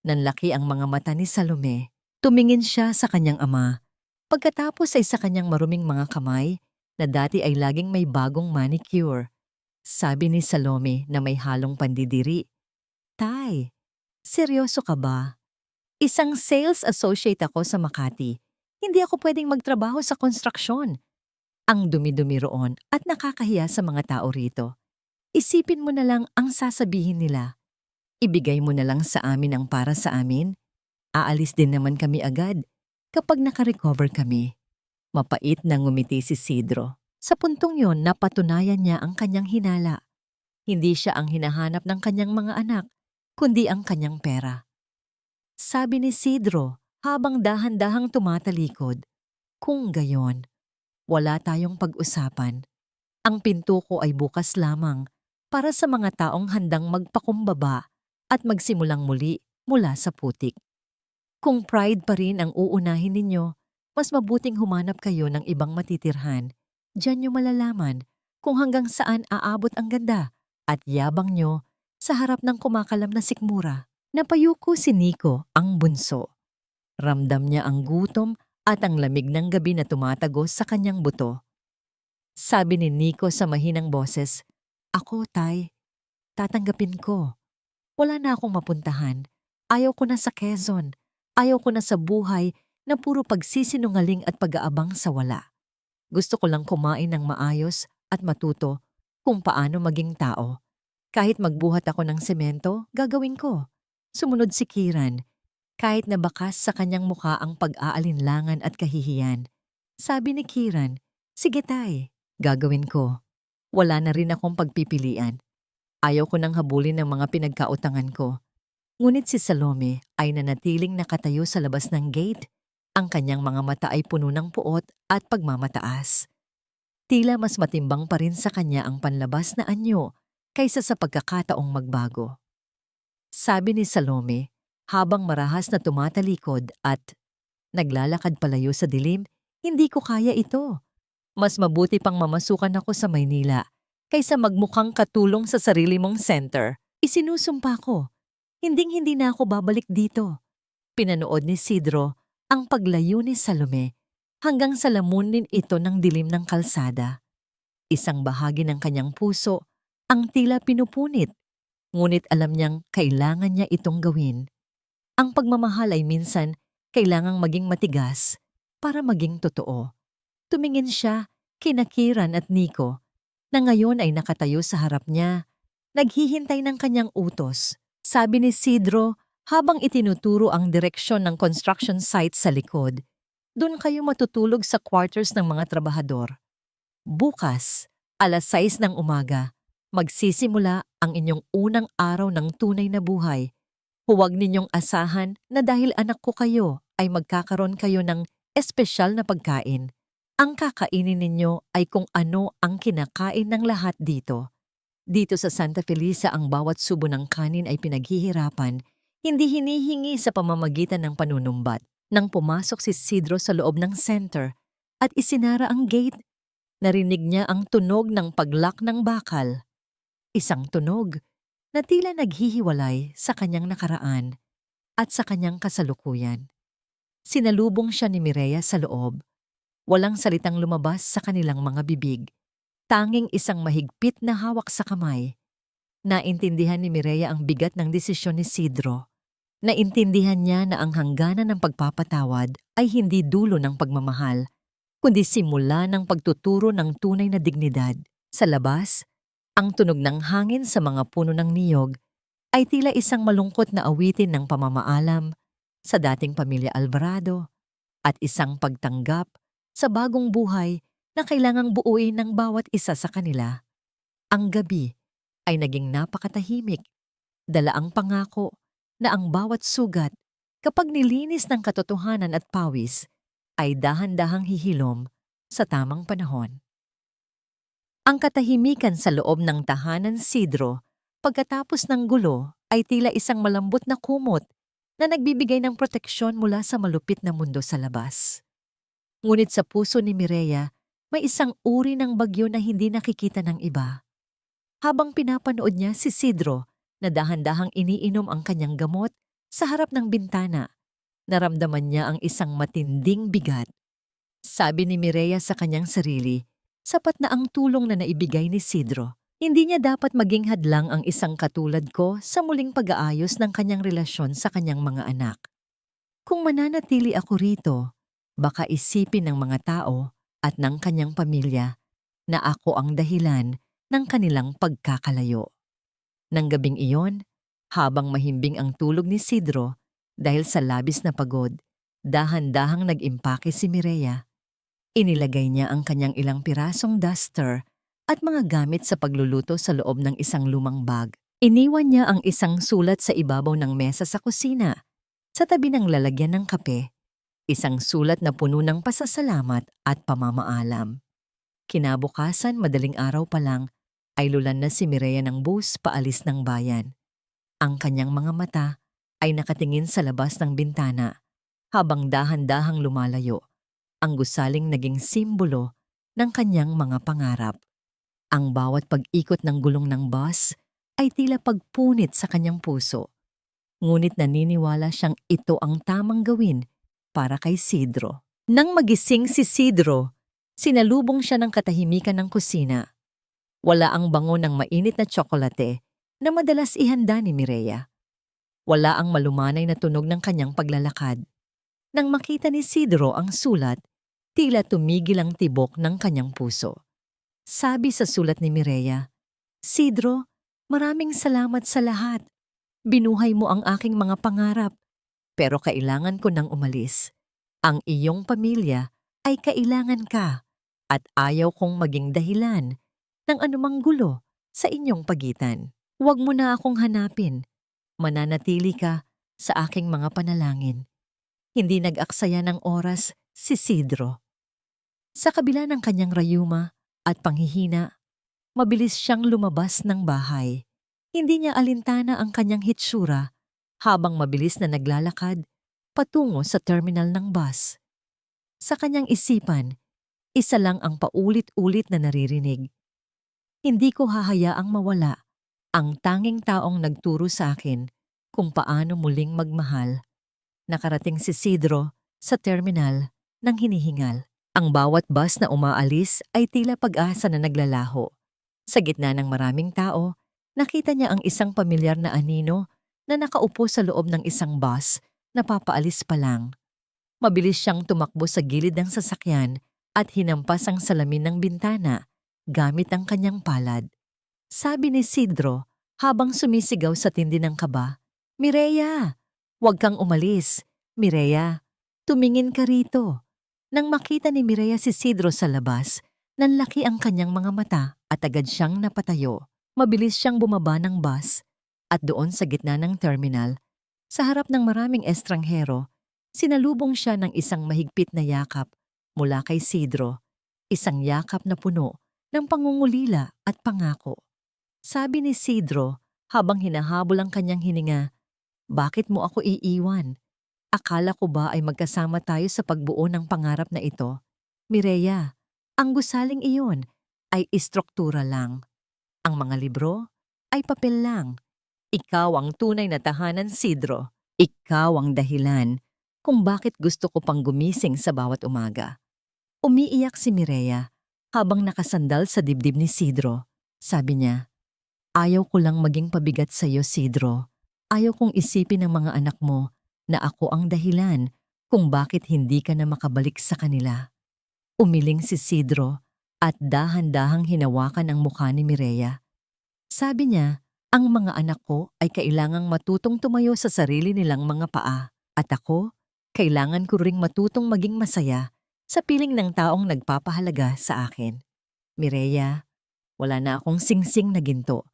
Nanlaki ang mga mata ni Salome. Tumingin siya sa kanyang ama. Pagkatapos ay sa kanyang maruming mga kamay na dati ay laging may bagong manicure. Sabi ni Salome na may halong pandidiri, "Tay, seryoso ka ba? Isang sales associate ako sa Makati. Hindi ako pwedeng magtrabaho sa konstruksyon. Ang dumi-dumi roon at nakakahiya sa mga tao rito. Isipin mo na lang ang sasabihin nila. Ibigay mo na lang sa amin ang para sa amin. Aalis din naman kami agad kapag nakarecover kami." Mapait na ngumiti si Sidro. Sa puntong yon, napatunayan niya ang kanyang hinala. Hindi siya ang hinahanap ng kanyang mga anak, kundi ang kanyang pera. Sabi ni Sidro habang dahan-dahang tumatalikod, "Kung gayon, wala tayong pag-usapan. Ang pinto ko ay bukas lamang para sa mga taong handang magpakumbaba at magsimulang muli mula sa putik. Kung pride pa rin ang uunahin ninyo, mas mabuting humanap kayo ng ibang matitirhan. Diyan nyo malalaman kung hanggang saan aabot ang ganda at yabang nyo sa harap ng kumakalam na sikmura." Napayuko si Nico, ang bunso. Ramdam niya ang gutom at ang lamig ng gabi na tumatagos sa kanyang buto. Sabi ni Nico sa mahinang boses, "Ako, Tay, tatanggapin ko. Wala na akong mapuntahan. Ayaw ko na sa Quezon. Ayaw ko na sa buhay na puro pagsisinungaling at pag-aabang sa wala. Gusto ko lang kumain ng maayos at matuto kung paano maging tao. Kahit magbuhat ako ng semento, gagawin ko." Sumunod si Kiran, kahit na bakas sa kanyang mukha ang pag-aalinlangan at kahihiyan. Sabi ni Kiran, "Sige Tay, gagawin ko. Wala na rin akong pagpipilian. Ayaw ko nang habulin ng mga pinagkautangan ko." Ngunit si Salome ay nanatiling nakatayo sa labas ng gate. Ang kanyang mga mata ay puno ng puot at pagmamataas. Tila mas matimbang pa rin sa kanya ang panlabas na anyo kaysa sa pagkakataong magbago. Sabi ni Salome habang marahas na tumatalikod at naglalakad palayo sa dilim, "Hindi ko kaya ito. Mas mabuti pang mamasukan ako sa Maynila kaysa magmukhang katulong sa sarili mong center. Isinusumpa ko. Hinding-hindi na ako babalik dito." Pinanood ni Sidro ang paglayo ni Salome hanggang sa lamunin ito ng dilim ng kalsada. Isang bahagi ng kanyang puso ang tila pinupunit, ngunit alam niyang kailangan niya itong gawin. Ang pagmamahal ay minsan Kailangang maging matigas para maging totoo. Tumingin siya kina Kiran at Nico na ngayon ay nakatayo sa harap niya, naghihintay ng kanyang utos. Sabi ni Sidro habang itinuturo ang direksyon ng construction site sa likod. Doon kayo matutulog sa quarters ng mga trabahador. Bukas, alas 6 ng umaga, magsisimula ang inyong unang araw ng tunay na buhay. Huwag ninyong asahan na dahil anak ko kayo ay magkakaroon kayo ng espesyal na pagkain. Ang kakainin ninyo ay kung ano ang kinakain ng lahat dito. Dito sa Santa Felisa ang bawat subo ng kanin ay pinaghihirapan, hindi hinihingi sa pamamagitan ng panunumbat. Nang pumasok si Sidro sa loob ng center at isinara ang gate, narinig niya ang tunog ng paglock ng bakal. Isang tunog na tila naghihiwalay sa kanyang nakaraan at sa kanyang kasalukuyan. Sinalubong siya ni Mireya sa loob. Walang salitang lumabas sa kanilang mga bibig. Tanging isang mahigpit na hawak sa kamay. Naintindihan ni Mireya ang bigat ng desisyon ni Sidro. Naintindihan niya na ang hangganan ng pagpapatawad ay hindi dulo ng pagmamahal, kundi simula ng pagtuturo ng tunay na dignidad. Sa labas, ang tunog ng hangin sa mga puno ng niyog ay tila isang malungkot na awitin ng pamamaalam sa dating pamilya Alvarado at isang pagtanggap sa bagong buhay na kailangang buuin ng bawat isa sa kanila. Ang gabi ay naging napakatahimik, dala ang pangako na ang bawat sugat, kapag nilinis ng katotohanan at pawis, ay dahan-dahang hihilom sa tamang panahon. Ang katahimikan sa loob ng tahanan Sidro, pagkatapos ng gulo, ay tila isang malambot na kumot na nagbibigay ng proteksyon mula sa malupit na mundo sa labas. Ngunit sa puso ni Mireya, may isang uri ng bagyo na hindi nakikita ng iba. Habang pinapanood niya si Sidro, na dahan-dahang iniinom ang kanyang gamot sa harap ng bintana, naramdaman niya ang isang matinding bigat. Sabi ni Mireya sa kanyang sarili, sapat na ang tulong na naibigay ni Sidro. Hindi niya dapat maging hadlang ang isang katulad ko sa muling pag-aayos ng kanyang relasyon sa kanyang mga anak. Kung mananatili ako rito, baka isipin ng mga tao at ng kanyang pamilya na ako ang dahilan ng kanilang pagkakalayo. Nang gabing iyon, habang mahimbing ang tulog ni Sidro dahil sa labis na pagod, dahan-dahang nag-impake si Mireya. Inilagay niya ang kanyang ilang pirasong duster at mga gamit sa pagluluto sa loob ng isang lumang bag. Iniwan niya ang isang sulat sa ibabaw ng mesa sa kusina, sa tabi ng lalagyan ng kape, isang sulat na puno ng pasasalamat at pamamaalam. Kinabukasan, madaling araw pa lang, ay lulan na si Mireya ng bus paalis ng bayan. Ang kanyang mga mata ay nakatingin sa labas ng bintana habang dahan-dahang lumalayo. Ang gusaling naging simbolo ng kanyang mga pangarap. Ang bawat pag-ikot ng gulong ng bus ay tila pagpunit sa kanyang puso. Ngunit naniniwala siyang ito ang tamang gawin para kay Sidro. Nang magising si Sidro, sinalubong siya ng katahimikan ng kusina. Wala ang bango ng mainit na tsokolate na madalas ihanda ni Mireya. Wala ang malumanay na tunog ng kanyang paglalakad. Nang makita ni Sidro ang sulat, tila tumigil ang tibok ng kanyang puso. Sabi sa sulat ni Mireya, "Sidro, maraming salamat sa lahat. Binuhay mo ang aking mga pangarap, pero kailangan ko nang umalis. Ang iyong pamilya ay kailangan ka at ayaw kong maging dahilan ng anumang gulo sa inyong pagitan. Huwag mo na akong hanapin. Mananatili ka sa aking mga panalangin." Hindi nag-aksaya ng oras si Sidro. Sa kabila ng kanyang rayuma at panghihina, mabilis siyang lumabas ng bahay. Hindi niya alintana ang kanyang hitsura habang mabilis na naglalakad patungo sa terminal ng bus. Sa kanyang isipan, isa lang ang paulit-ulit na naririnig. Hindi ko hahayaang mawala ang tanging taong nagturo sa akin kung paano muling magmahal. Nakarating si Sidro sa terminal ng hinihingal. Ang bawat bus na umaalis ay tila pag-asa na naglalaho. Sa gitna ng maraming tao, nakita niya ang isang pamilyar na anino na nakaupo sa loob ng isang bus na papaalis pa lang. Mabilis siyang tumakbo sa gilid ng sasakyan at hinampas ang salamin ng bintana gamit ang kanyang palad. Sabi ni Isidro habang sumisigaw sa tindi ng kaba, "Mireya, huwag kang umalis. Mireya, tumingin ka rito." Nang makita ni Mireya si Isidro sa labas, nanlaki ang kanyang mga mata at agad siyang napatayo. Mabilis siyang bumaba ng bus at doon sa gitna ng terminal, sa harap ng maraming estranghero, sinalubong siya ng isang mahigpit na yakap mula kay Isidro, isang yakap na puno ng pangungulila at pangako. Sabi ni Isidro habang hinahabol ang kanyang hininga, "Bakit mo ako iiwan? Akala ko ba ay magkasama tayo sa pagbuo ng pangarap na ito? Mireya, ang gusaling iyon ay istruktura lang. Ang mga libro ay papel lang. Ikaw ang tunay na tahanan, Isidro. Ikaw ang dahilan kung bakit gusto ko pang gumising sa bawat umaga." Umiiyak si Mireya habang nakasandal sa dibdib ni Isidro. Sabi niya, "Ayaw ko lang maging pabigat sa iyo, Isidro. Ayaw kong isipin ng mga anak mo na ako ang dahilan kung bakit hindi ka na makabalik sa kanila." Umiling si Isidro at dahan-dahang hinawakan ang mukha ni Mireya. Sabi niya, "Ang mga anak ko ay kailangang matutong tumayo sa sarili nilang mga paa. At ako, kailangan ko ring matutong maging masaya sa piling ng taong nagpapahalaga sa akin. Mireya, wala na akong singsing na ginto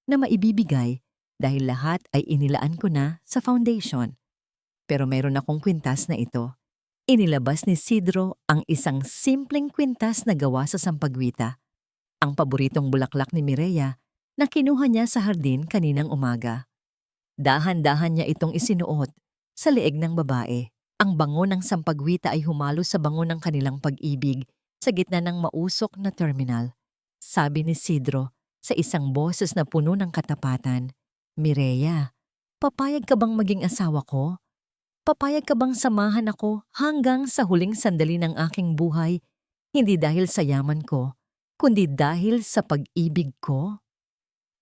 na maibibigay dahil lahat ay inilaan ko na sa foundation. Pero meron akong kwintas na ito." Inilabas ni Isidro ang isang simpleng kwintas na gawa sa sampagwita, ang paboritong bulaklak ni Mireya na kinuha niya sa hardin kaninang umaga. Dahan-dahan niya itong isinuot sa leeg ng babae. Ang bango ng sampagwita ay humalo sa bango ng kanilang pag-ibig sa gitna ng mausok na terminal. Sabi ni Isidro sa isang boses na puno ng katapatan, "Mireya, papayag ka bang maging asawa ko? Papayag ka bang samahan ako hanggang sa huling sandali ng aking buhay, hindi dahil sa yaman ko, kundi dahil sa pag-ibig ko?"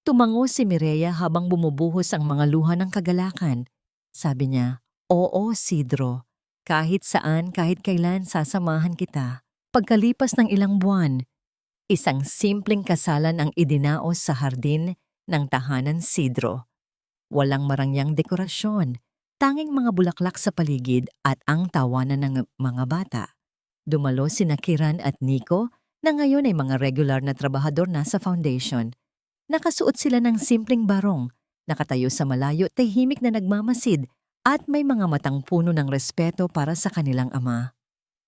Tumango si Mireya habang bumubuhos ang mga luha ng kagalakan. Sabi niya, "Oo, Isidro. Kahit saan, kahit kailan sasamahan kita." Pagkalipas ng ilang buwan, isang simpleng kasalan ang idinaos sa hardin ng tahanan Isidro. Walang marangyang dekorasyon, tanging mga bulaklak sa paligid at ang tawanan ng mga bata. Dumalo sina Kiran at Nico na ngayon ay mga regular na trabahador na sa foundation. Nakasuot sila ng simpleng barong, nakatayo sa malayo, tahimik na nagmamasid at may mga matang puno ng respeto para sa kanilang ama.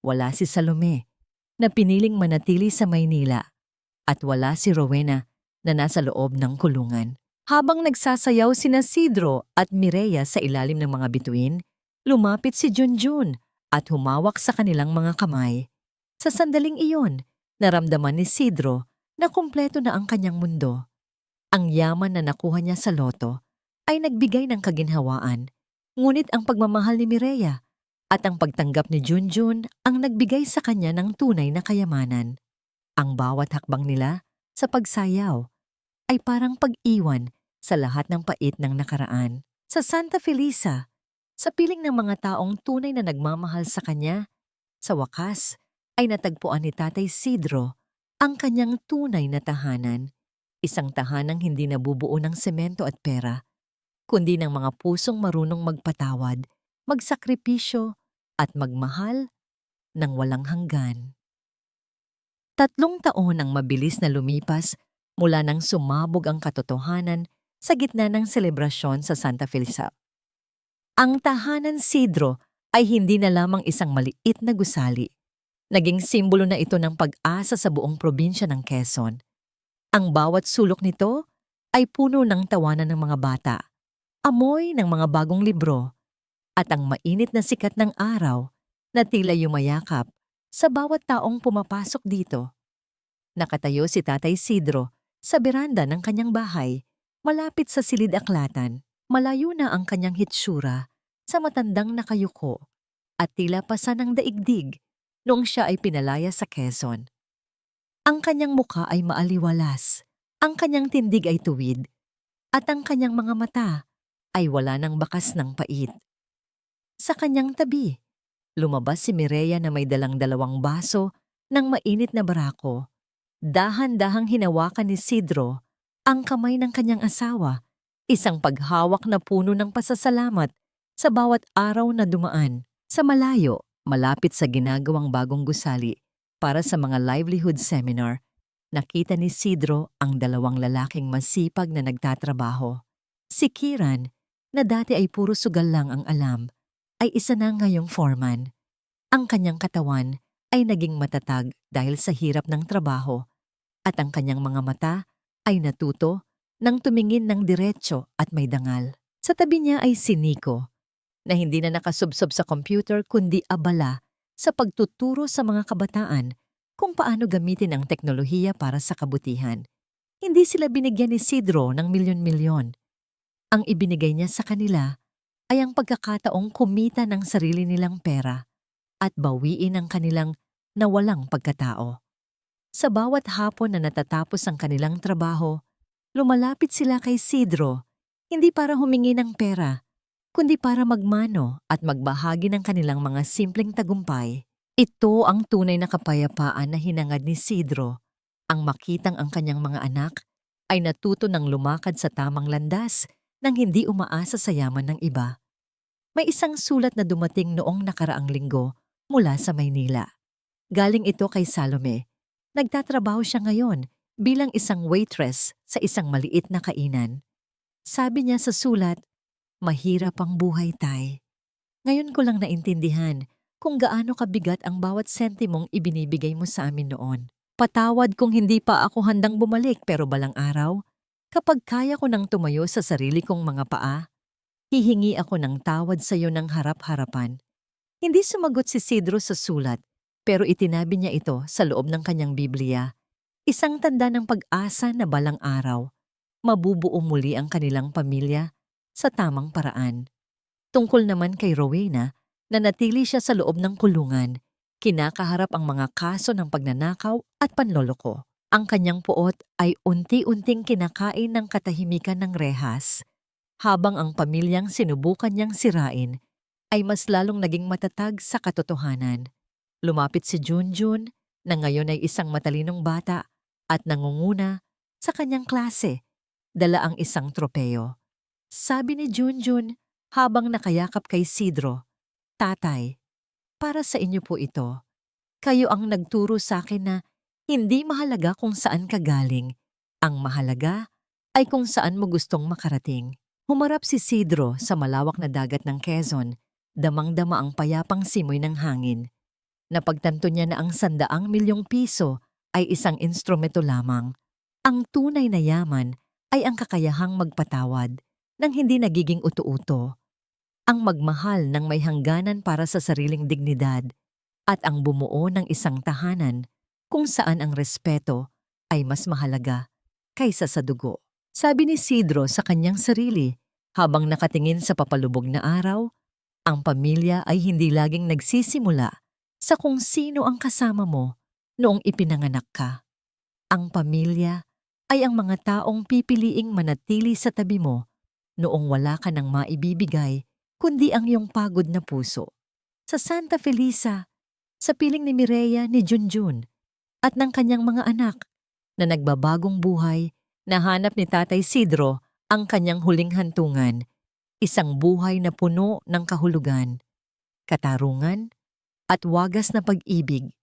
Wala si Salome na piniling manatili sa Maynila at wala si Rowena na nasa loob ng kulungan. Habang nagsasayaw sina Isidro at Mireya sa ilalim ng mga bituin, lumapit si Junjun at humawak sa kanilang mga kamay. Sa sandaling iyon, naramdaman ni Isidro na kumpleto na ang kanyang mundo. Ang yaman na nakuha niya sa loto ay nagbigay ng kaginhawaan, ngunit ang pagmamahal ni Mireya at ang pagtanggap ni Junjun ang nagbigay sa kanya ng tunay na kayamanan. Ang bawat hakbang nila sa pagsayaw ay parang pag-iwan sa lahat ng pait ng nakaraan. Sa Santa Felisa, sa piling ng mga taong tunay na nagmamahal sa kanya, sa wakas ay natagpuan ni Tatay Isidro ang kanyang tunay na tahanan. Isang tahanang hindi nabubuo ng semento at pera, kundi ng mga pusong marunong magpatawad, magsakripisyo at magmahal ng walang hanggan. 3 taon ang mabilis na lumipas mula nang sumabog ang katotohanan sa gitna ng selebrasyon sa Santa Felisa. Ang tahanan Isidro ay hindi na lamang isang maliit na gusali. Naging simbolo na ito ng pag-asa sa buong probinsya ng Quezon. Ang bawat sulok nito ay puno ng tawanan ng mga bata, amoy ng mga bagong libro, at ang mainit na sikat ng araw na tila yumayakap sa bawat taong pumapasok dito. Nakatayo si Tatay Isidro sa beranda ng kanyang bahay, malapit sa silid-aklatan. Malayo na ang kanyang hitsura sa matandang nakayuko at tila pasa ng daigdig noong siya ay pinalaya sa Quezon. Ang kanyang mukha ay maaliwalas, ang kanyang tindig ay tuwid, at ang kanyang mga mata ay wala ng bakas ng pait. Sa kanyang tabi, Lumabas si Mireya na may dalang dalawang baso ng mainit na barako. Dahan-dahang hinawakan ni Isidro ang kamay ng kanyang asawa, isang paghawak na puno ng pasasalamat sa bawat araw na dumaan. Sa malayo, malapit sa ginagawang bagong gusali para sa mga livelihood seminar, nakita ni Isidro ang dalawang lalaking masipag na nagtatrabaho. Si Kiran, na dati ay puro sugal lang ang alam, ay isa na ngayong foreman. Ang kanyang katawan ay naging matatag dahil sa hirap ng trabaho at ang kanyang mga mata ay natuto nang tumingin ng diretso at may dangal. Sa tabi niya ay si Nico, na hindi na nakasubsob sa computer kundi abala sa pagtuturo sa mga kabataan kung paano gamitin ang teknolohiya para sa kabutihan. Hindi sila binigyan ni Isidro ng milyon-milyon. Ang ibinigay niya sa kanila ay ang pagkakataong kumita ng sarili nilang pera at bawiin ang kanilang nawalang pagkatao. Sa bawat hapon na natatapos ang kanilang trabaho, lumalapit sila kay Isidro, hindi para humingi ng pera, kundi para magmano at magbahagi ng kanilang mga simpleng tagumpay. Ito ang tunay na kapayapaan na hinangad ni Isidro, ang makitang ang kanyang mga anak ay natuto ng lumakad sa tamang landas nang hindi umaasa sa yaman ng iba. May isang sulat na dumating noong nakaraang linggo mula sa Maynila. Galing ito kay Salome. Nagtatrabaho siya ngayon bilang isang waitress sa isang maliit na kainan. Sabi niya sa sulat, "Mahirap ang buhay, Tay. Ngayon ko lang naintindihan kung gaano kabigat ang bawat sentimong ibinibigay mo sa amin noon. Patawad kung hindi pa ako handang bumalik pero balang araw, kapag kaya ko nang tumayo sa sarili kong mga paa, hihingi ako ng tawad sa iyo ng harap-harapan." Hindi sumagot si Isidro sa sulat, pero itinabi niya ito sa loob ng kanyang Biblia. Isang tanda ng pag-asa na balang araw, mabubuo muli ang kanilang pamilya sa tamang paraan. Tungkol naman kay Rowena, na natili siya sa loob ng kulungan, kinakaharap ang mga kaso ng pagnanakaw at panloloko. Ang kanyang puot ay unti-unting kinakain ng katahimikan ng rehas, habang ang pamilyang sinubukan niyang sirain ay mas lalong naging matatag sa katotohanan. Lumapit si Junjun, na ngayon ay isang matalinong bata at nangunguna sa kanyang klase, dala ang isang tropeo. Sabi ni Junjun habang nakayakap kay Isidro, "Tatay, para sa inyo po ito. Kayo ang nagturo sa akin na hindi mahalaga kung saan ka galing. Ang mahalaga ay kung saan mo gustong makarating." Humarap si Isidro sa malawak na dagat ng Quezon, damang-dama ang payapang simoy ng hangin. Napagtanto niya na ang 100 milyong piso ay isang instrumento lamang. Ang tunay na yaman ay ang kakayahang magpatawad nang hindi nagiging uto-uto, ang magmahal ng may hangganan para sa sariling dignidad, at ang bumuo ng isang tahanan kung saan ang respeto ay mas mahalaga kaysa sa dugo. Sabi ni Isidro sa kanyang sarili habang nakatingin sa papalubog na araw, ang pamilya ay hindi laging nagsisimula sa kung sino ang kasama mo noong ipinanganak ka. Ang pamilya ay ang mga taong pipiliing manatili sa tabi mo noong wala ka nang maibibigay kundi ang iyong pagod na puso. Sa Santa Felisa, sa piling ni Mireya, ni Junjun, at ng kanyang mga anak na nagbabagong buhay, nahanap ni Tatay Isidro ang kanyang huling hantungan, isang buhay na puno ng kahulugan, katarungan, at wagas na pag-ibig